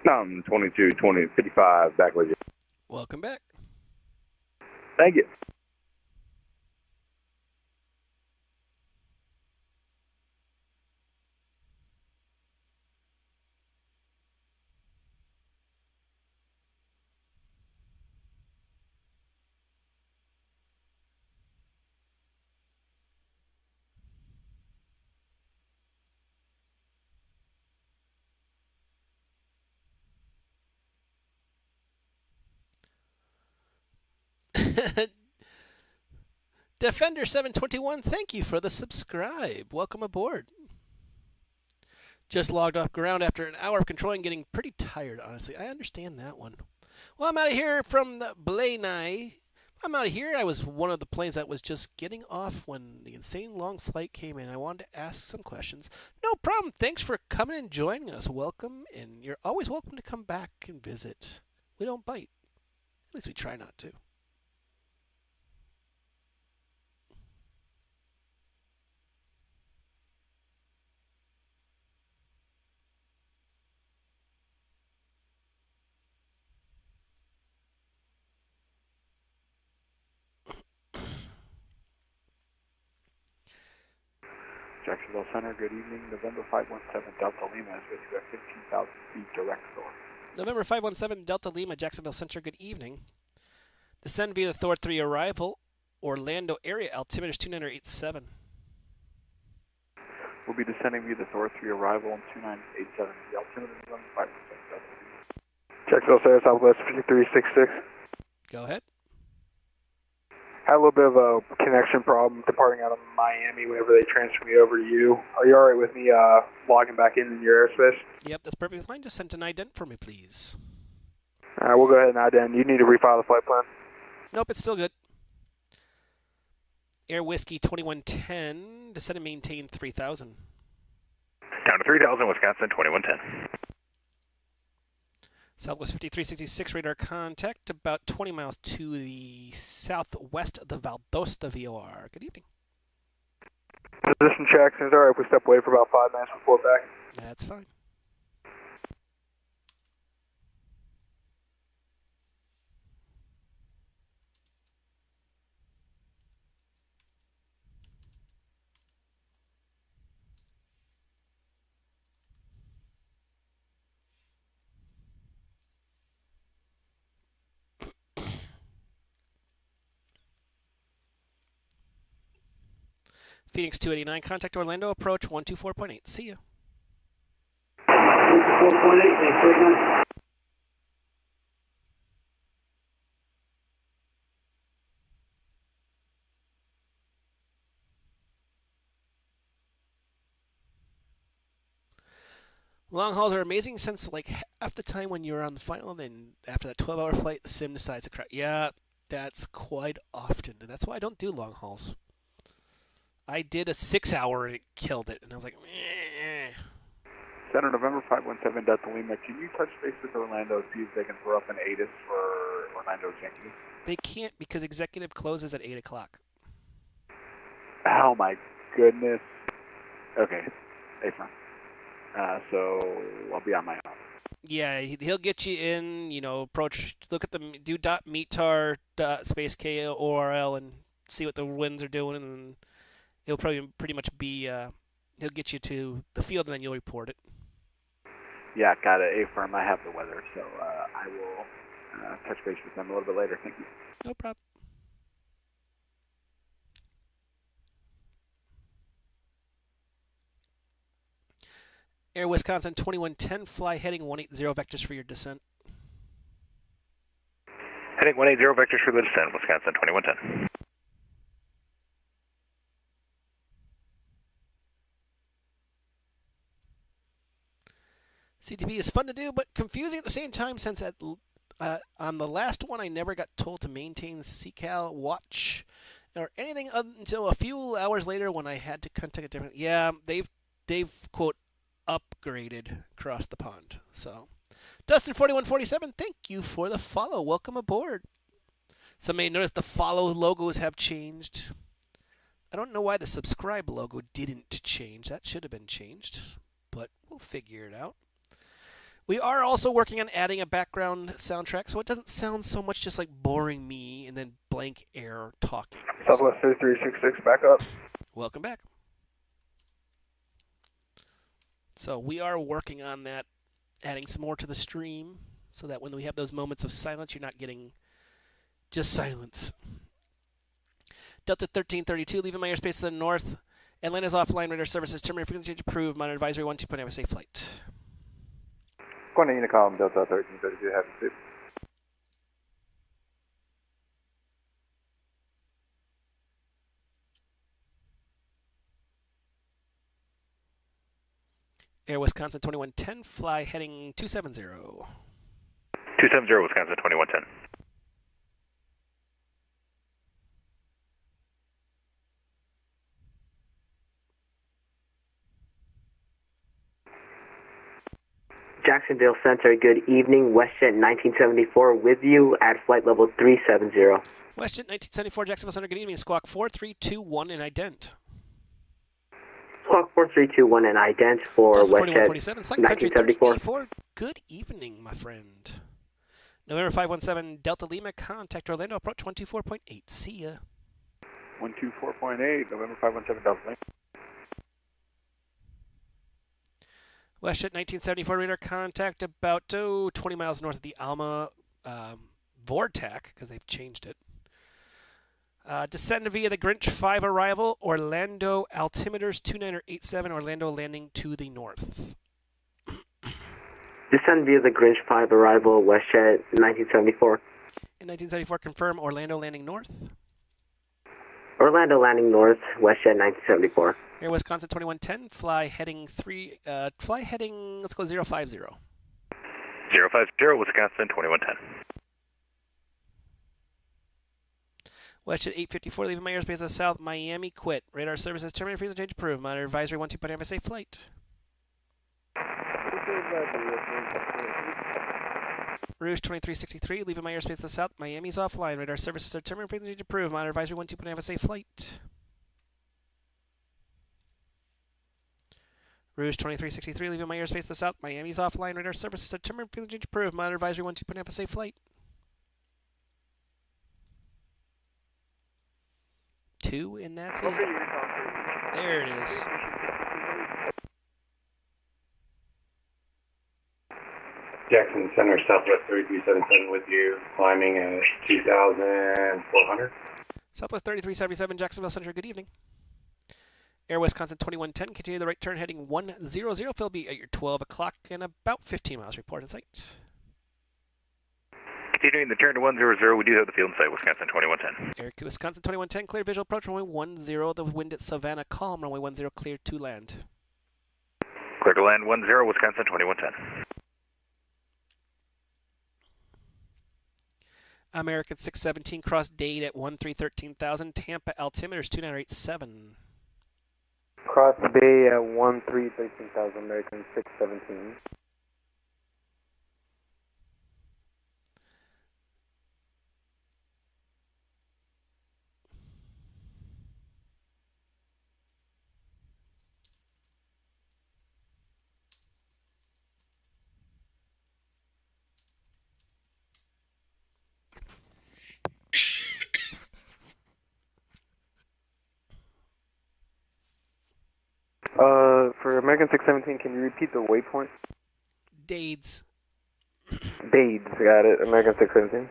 Mountain 22, 20, 55, back with you. Welcome back. Thank you. Defender 721, thank you for the subscribe. Welcome aboard. Just logged off ground after an hour of controlling, getting pretty tired, honestly. I understand that one. Well, I'm out of here from the Blaney. I'm out of here. I was one of the planes that was just getting off when the insane long flight came in. I wanted to ask some questions. No problem. Thanks for coming and joining us. Welcome, and you're always welcome to come back and visit. We don't bite. At least we try not to. Jacksonville Center, good evening. November 517 Delta Lima is with you at 15,000 feet direct north. November 517 Delta Lima, Jacksonville Center, good evening. Descend via the Thor 3 arrival, Orlando area, altimeter is 2987. We'll be descending via the Thor 3 arrival on 2987. The altimeter is 517 Delta Lima. Jacksonville Center, Southwest 5366. Go ahead. Had a little bit of a connection problem departing out of Miami whenever they transfer me over to you. Are you alright with me logging back in your airspace? Yep, that's perfectly fine. Just send an ident for me, please. Alright, we'll go ahead and ident. You need to refile the flight plan? Nope, it's still good. Air Whiskey 2110, descend and maintain 3000. Down to 3000, Wisconsin 2110. Southwest 5366 radar contact, about 20 miles to the southwest of the Valdosta VOR. Good evening. Position checks. Is it alright if we step away for about 5 minutes before back? That's fine. Phoenix 289, contact Orlando, approach 124.8. See you. 124.8, thanks for again. Long hauls are amazing since like half the time when you're on the final, then after that 12-hour flight, the sim decides to crash. Yeah, that's quite often. And that's why I don't do long hauls. I did a 6-hour and it killed it, and I was like, meh. Center, November 517 Delta Lima. Can you touch base with Orlando, see if they can throw up an ATIS for Orlando executive? They can't because executive closes at 8 o'clock. Oh my goodness. Okay, Affirm. So I'll be on my own. Yeah, he'll get you in, approach, look at the, do .METAR, space KORL, and see what the winds are doing, and he'll probably pretty much be, he'll get you to the field, and then you'll report it. Yeah, got it. Affirm. I have the weather, so I will touch base with them a little bit later. Thank you. No problem. Air Wisconsin 2110, fly heading 180 vectors for your descent. Heading 180 vectors for the descent, Wisconsin 2110. CTP is fun to do, but confusing at the same time since on the last one I never got told to maintain CCAL watch or anything until a few hours later when I had to contact a different. Yeah, they've quote upgraded across the pond. So, Dustin4147, thank you for the follow. Welcome aboard. Some may notice the follow logos have changed. I don't know why the subscribe logo didn't change. That should have been changed, but we'll figure it out. We are also working on adding a background soundtrack, so it doesn't sound so much just like boring me and then blank air talking. Southwest 3366, back up. Welcome back. So we are working on that, adding some more to the stream, so that when we have those moments of silence, you're not getting just silence. Delta 1332, leaving my airspace to the north. Atlanta's offline radar services. Terminator frequency change approved. Monitor advisory 12. Have a safe flight. Going to Unicom, Delta 1332, have a safe. Air Wisconsin 2110, fly heading 270. 270, Wisconsin 2110. Jacksonville Center, good evening. WestJet 1974 with you at flight level 370. WestJet 1974, Jacksonville Center, good evening. Squawk 4321 and ident. Squawk 4321 and ident for WestJet 1974. Good evening, my friend. November 517, Delta Lima, contact Orlando, approach 124.8. See ya. 124.8, November 517, Delta Lima. WestJet 1974 radar contact about 20 miles north of the Alma Vortac, because they've changed it. Descend via the Grinch 5 arrival, Orlando altimeters 2987, Orlando landing to the north. Descend via the Grinch 5 arrival, WestJet 1974. In 1974, confirm Orlando landing north. Orlando landing north, WestJet 1974. Air Wisconsin 2110, fly heading, let's go 050. 050, Wisconsin 2110. WestJet 854, leaving my airspace to the south, Miami, quit. Radar services, terminated frequency change approved. Monitor advisory 12. Have a safe flight. Rouge 2363, leaving my airspace to the south, Miami's offline. Radar services are terminated frequency change approved. Monitor advisory 12. Have a safe flight. Rouge 2363, leaving my airspace to the south, Miami's offline. Radar services are terminated frequency change approved. Monitor advisory 12. Have a safe flight. 2, and that's it. There it is. Jackson Center, Southwest 3377 with you, climbing at 2,400. Southwest 3377, Jacksonville Center, good evening. Air Wisconsin 2110, continue the right turn heading 100. Philby at your 12 o'clock and about 15 miles. Report in sight. Continuing the turn to 100, we do have the field in sight, Wisconsin 2110. Air Wisconsin 2110, clear visual approach, runway 10. The wind at Savannah, calm, runway 10, clear to land. Clear to land 10, Wisconsin 2110. American 617, cross date at 1313,000. Tampa altimeters 2987. Cross Bay at 1313,000, American 617. For American 617, can you repeat the waypoint? Dades. Dades, got it. American 617.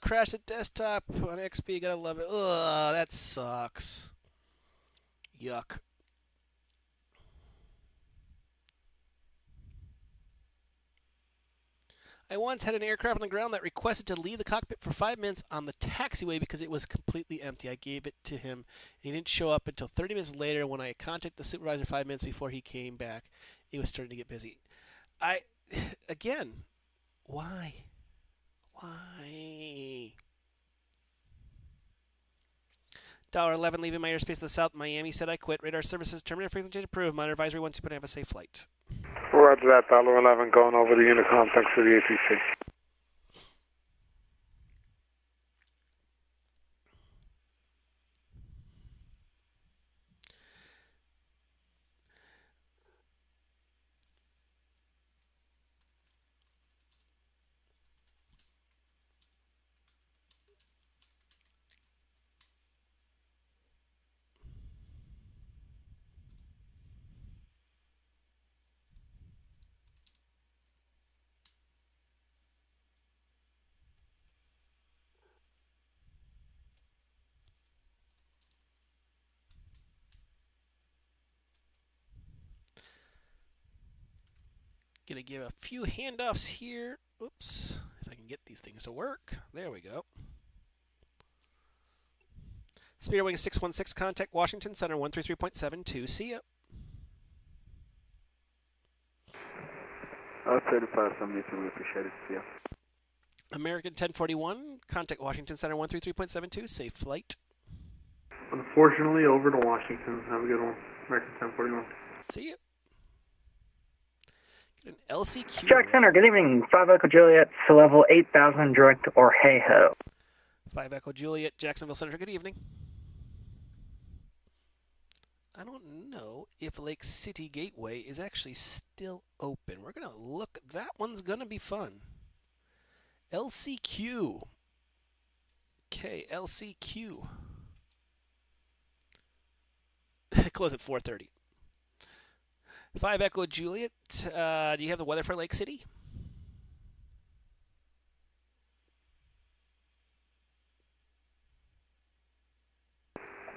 Crash the desktop on XP, gotta love it. Ugh, that sucks. Yuck. I once had an aircraft on the ground that requested to leave the cockpit for 5 minutes on the taxiway because it was completely empty. I gave it to him, and he didn't show up until 30 minutes later when I contacted the supervisor 5 minutes before he came back. It was starting to get busy. Again, why? Why? $11 leaving my airspace to the south. Miami said I quit. Radar services terminated frequency change approved. Monitor advisory 12, but have a safe flight. Roger that, $11 going over the Unicom. Thanks for the ATC. Gonna give a few handoffs here. Oops, if I can get these things to work. There we go. Spirit Wing 616, contact Washington Center 133.72. See ya. 3572, we appreciate it. See ya. American 1041, contact Washington Center 133.72. Safe flight. Unfortunately, over to Washington. Have a good one. American 1041. See ya. An LCQ. Jack Center, good evening. 5 Echo Juliet, to level 8000, direct or hey ho. 5 Echo Juliet, Jacksonville Center, good evening. I don't know if Lake City Gateway is actually still open. We're going to look. That one's going to be fun. LCQ. Okay, LCQ. Close at 4:30. 5 Echo Juliet, do you have the weather for Lake City?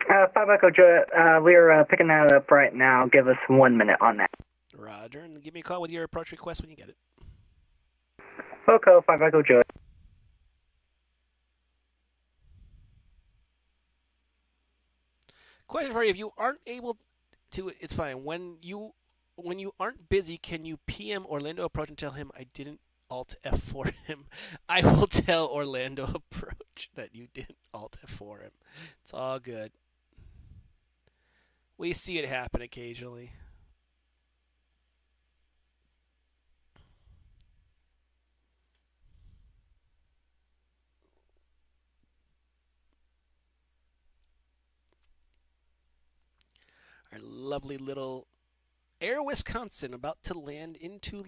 5 Echo Juliet, we're picking that up right now. Give us 1 minute on that. Roger, and give me a call with your approach request when you get it. Okay, 5 Echo Juliet. Question for you, if you aren't able to, it's fine. When you aren't busy, can you PM Orlando Approach and tell him I didn't Alt F for him? I will tell Orlando Approach that you didn't Alt F for him. It's all good. We see it happen occasionally. Our lovely little Air Wisconsin about to land into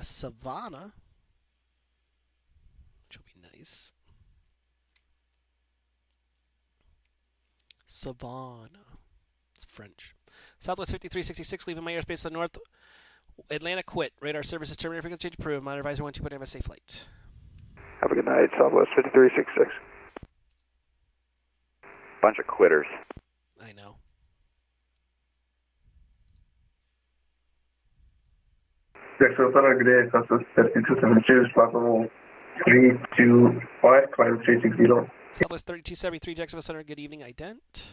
Savannah, which will be nice. Savannah. It's French. Southwest 5366, leaving my airspace to the north. Atlanta quit. Radar services terminated. Frequency change approved. Monitor advisor 12, but have a safe flight. Have a good night, Southwest 5366. Bunch of quitters. I know. Jacksonville Center, good day. Southwest 3272, spot level 325, climb 360. Southwest 3273, Jacksonville Center, good evening, ident.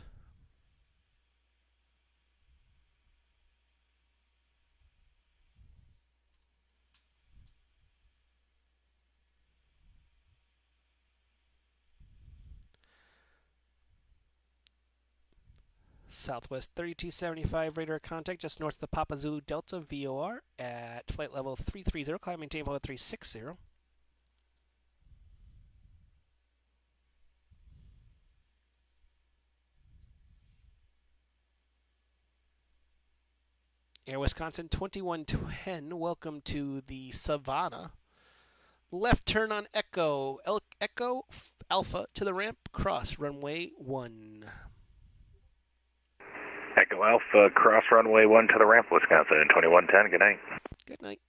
Southwest 3275, radar contact just north of the Papa Zulu Delta VOR at flight level 330, climb maintain level 360. Air Wisconsin 2110, welcome to the Savannah. Left turn on Echo, Echo Alpha to the ramp, cross runway 1. Echo Alpha, cross runway 1 to the ramp, Wisconsin, 2110. Good night. Good night.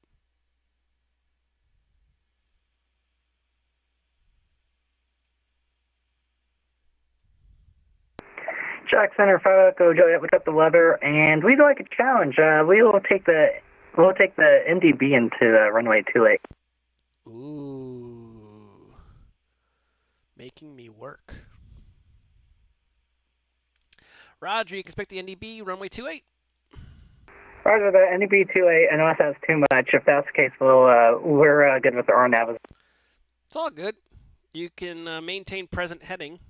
Jack Center, 5 Echo Juliet, look up the weather, and we'd like a challenge. We will take the MDB into runway 28. Ooh. Making me work. Roger, you can expect the NDB, runway 28. Roger, the NDB 28, unless that's too much. If that's the case, we're good with the RNAV. It's all good. You can maintain present heading.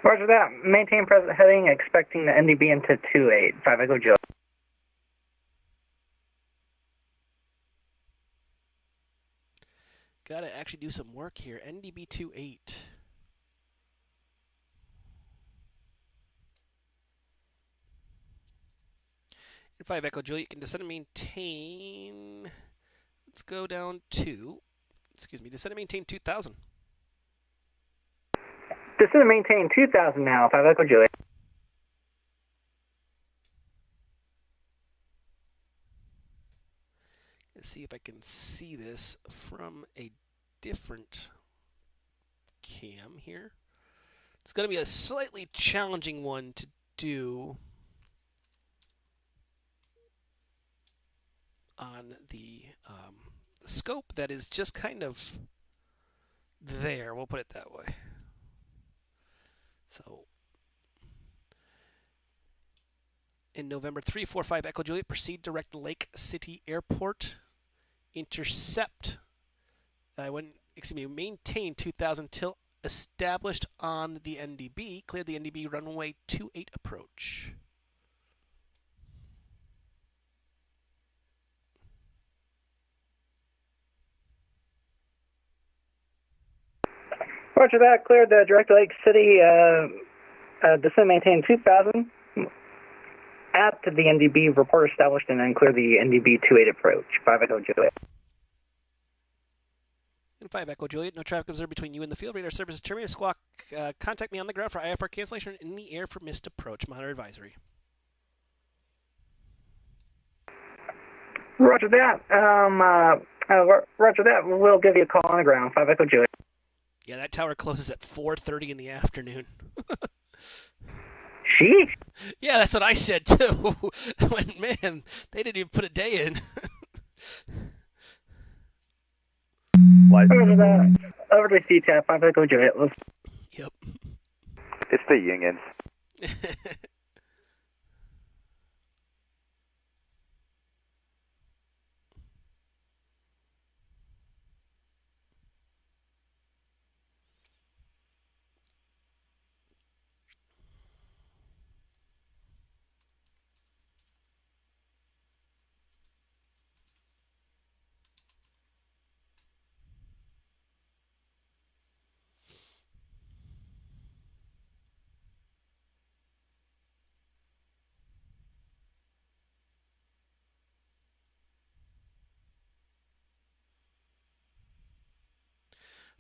Roger that. Maintain present heading, expecting the NDB into 28. 5 Echo Joe. Gotta actually do some work here. NDB 28. In 5 Echo Juliet, you can descend and maintain. Let's go down to, descend and maintain 2,000. Descend and maintain 2,000 now. 5 Echo Juliet. Let's see if I can see this from a different cam here. It's going to be a slightly challenging one to do on the scope that is just kind of there. We'll put it that way. So, in November 345 Echo Juliet, proceed direct Lake City Airport. Intercept. Maintain 2,000 till established on the NDB. Clear the NDB runway 28 approach. Roger that. Cleared the direct Lake City. Descend maintain 2,000. At the NDB, report established, and then clear the NDB 28 approach. 5 Echo Juliet. In 5 Echo Juliet, no traffic observed between you and the field. Radar services terminated. Squawk, contact me on the ground for IFR cancellation. In the air for missed approach. Monitor advisory. Roger that. Roger that. We'll give you a call on the ground. 5 Echo Juliet. Yeah, that tower closes at 4:30 in the afternoon. Sheesh. Yeah, that's what I said too. Man, they didn't even put a day in. Over the CTAP, 5 Echo Juliet. Yep. It's the Yingins.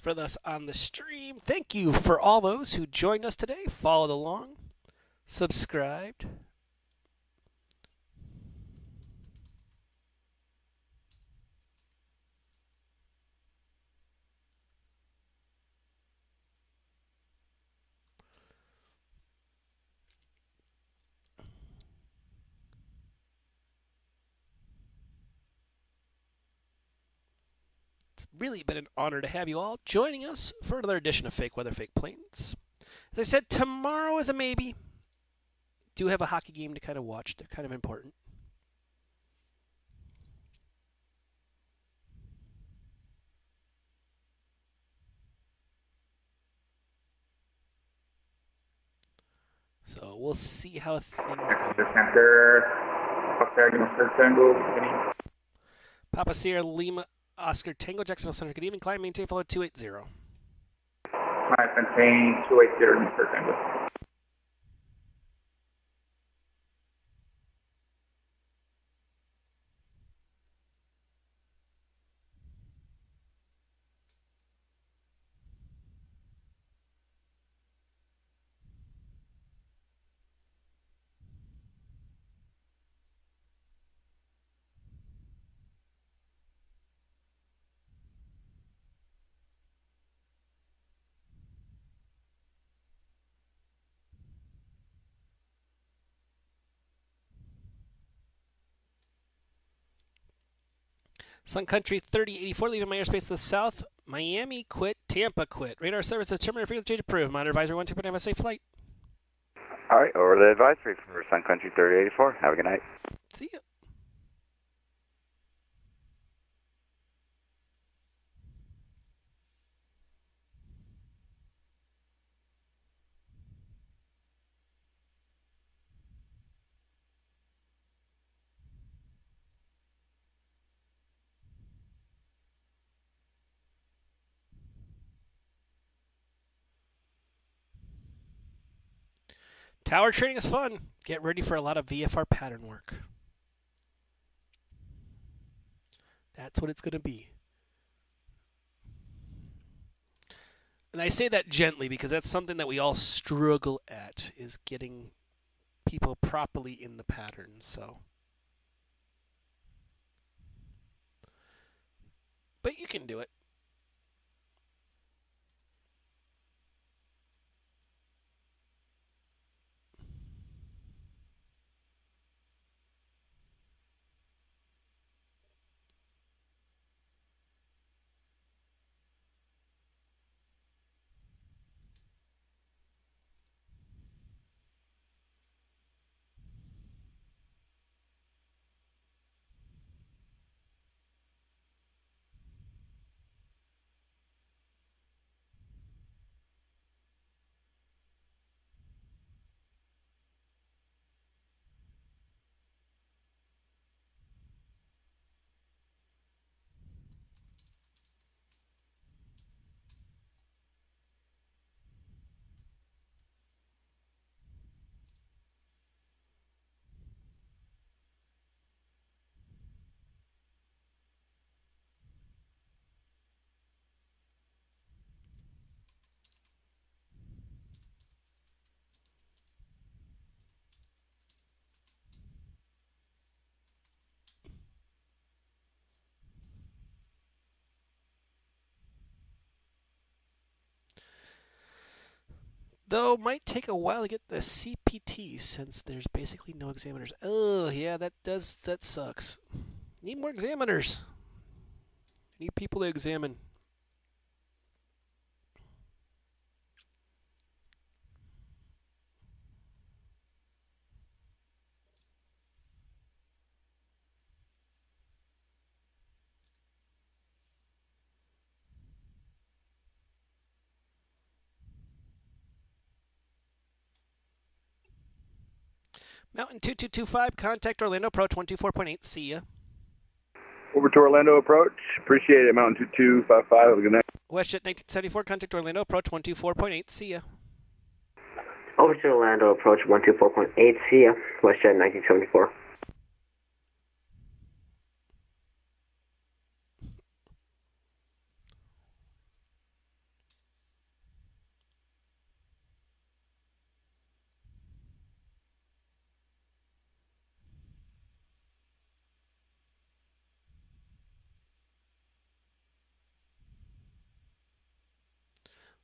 For those on the stream, thank you for all those who joined us today, followed along, subscribed. It's really been an honor to have you all joining us for another edition of Fake Weather, Fake Planes. As I said, tomorrow is a maybe. Do have a hockey game to kind of watch. They're kind of important. So we'll see how things go. Papa Sierra Lima Oscar Tango, Jacksonville Center. Good evening. Climb, maintain, follow 280. Maintain 280, Mr. Tango. Sun Country 3084, leaving my airspace to the south. Miami quit, Tampa quit. Radar services terminated, frequency change approved. Monitor advisory 12.9, have a safe flight. All right, over the advisory for Sun Country 3084. Have a good night. See ya. Tower training is fun. Get ready for a lot of VFR pattern work. That's what it's going to be. And I say that gently because that's something that we all struggle at, is getting people properly in the pattern. So, but you can do it. Though might take a while to get the CPT since there's basically no examiners. Oh, yeah, that sucks. Need more examiners. Need people to examine. Mountain 2225, contact Orlando, approach 124.8. See ya. Over to Orlando approach. Appreciate it, Mountain 2255. Have a good night. WestJet 1974, contact Orlando, approach 124.8. See ya. Over to Orlando, approach 124.8. See ya. WestJet 1974.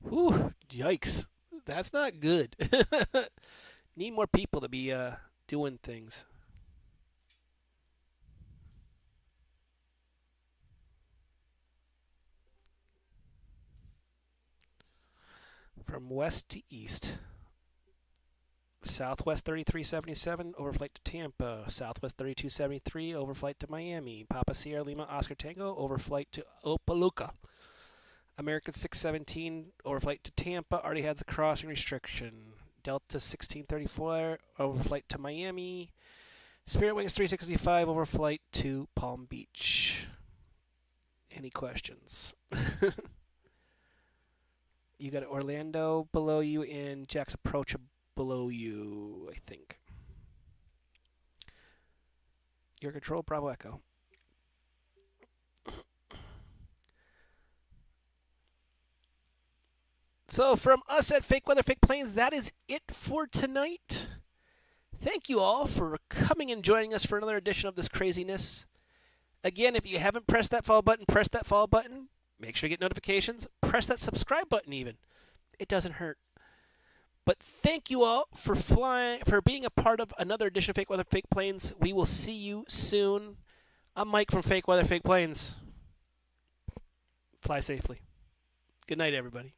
Whew, yikes. That's not good. Need more people to be doing things. From west to east. Southwest 3377, overflight to Tampa. Southwest 3273, overflight to Miami. Papa Sierra Lima Oscar Tango, overflight to Opaluca. American 617, overflight to Tampa, already has a crossing restriction. Delta 1634, overflight to Miami. Spirit Wings 365, overflight to Palm Beach. Any questions? You got Orlando below you and Jack's approach below you, I think. Your control, Bravo Echo. So from us at Fake Weather, Fake Planes, that is it for tonight. Thank you all for coming and joining us for another edition of this craziness. Again, if you haven't pressed that follow button, press that follow button. Make sure to get notifications. Press that subscribe button even. It doesn't hurt. But thank you all for being a part of another edition of Fake Weather, Fake Planes. We will see you soon. I'm Mike from Fake Weather, Fake Planes. Fly safely. Good night, everybody.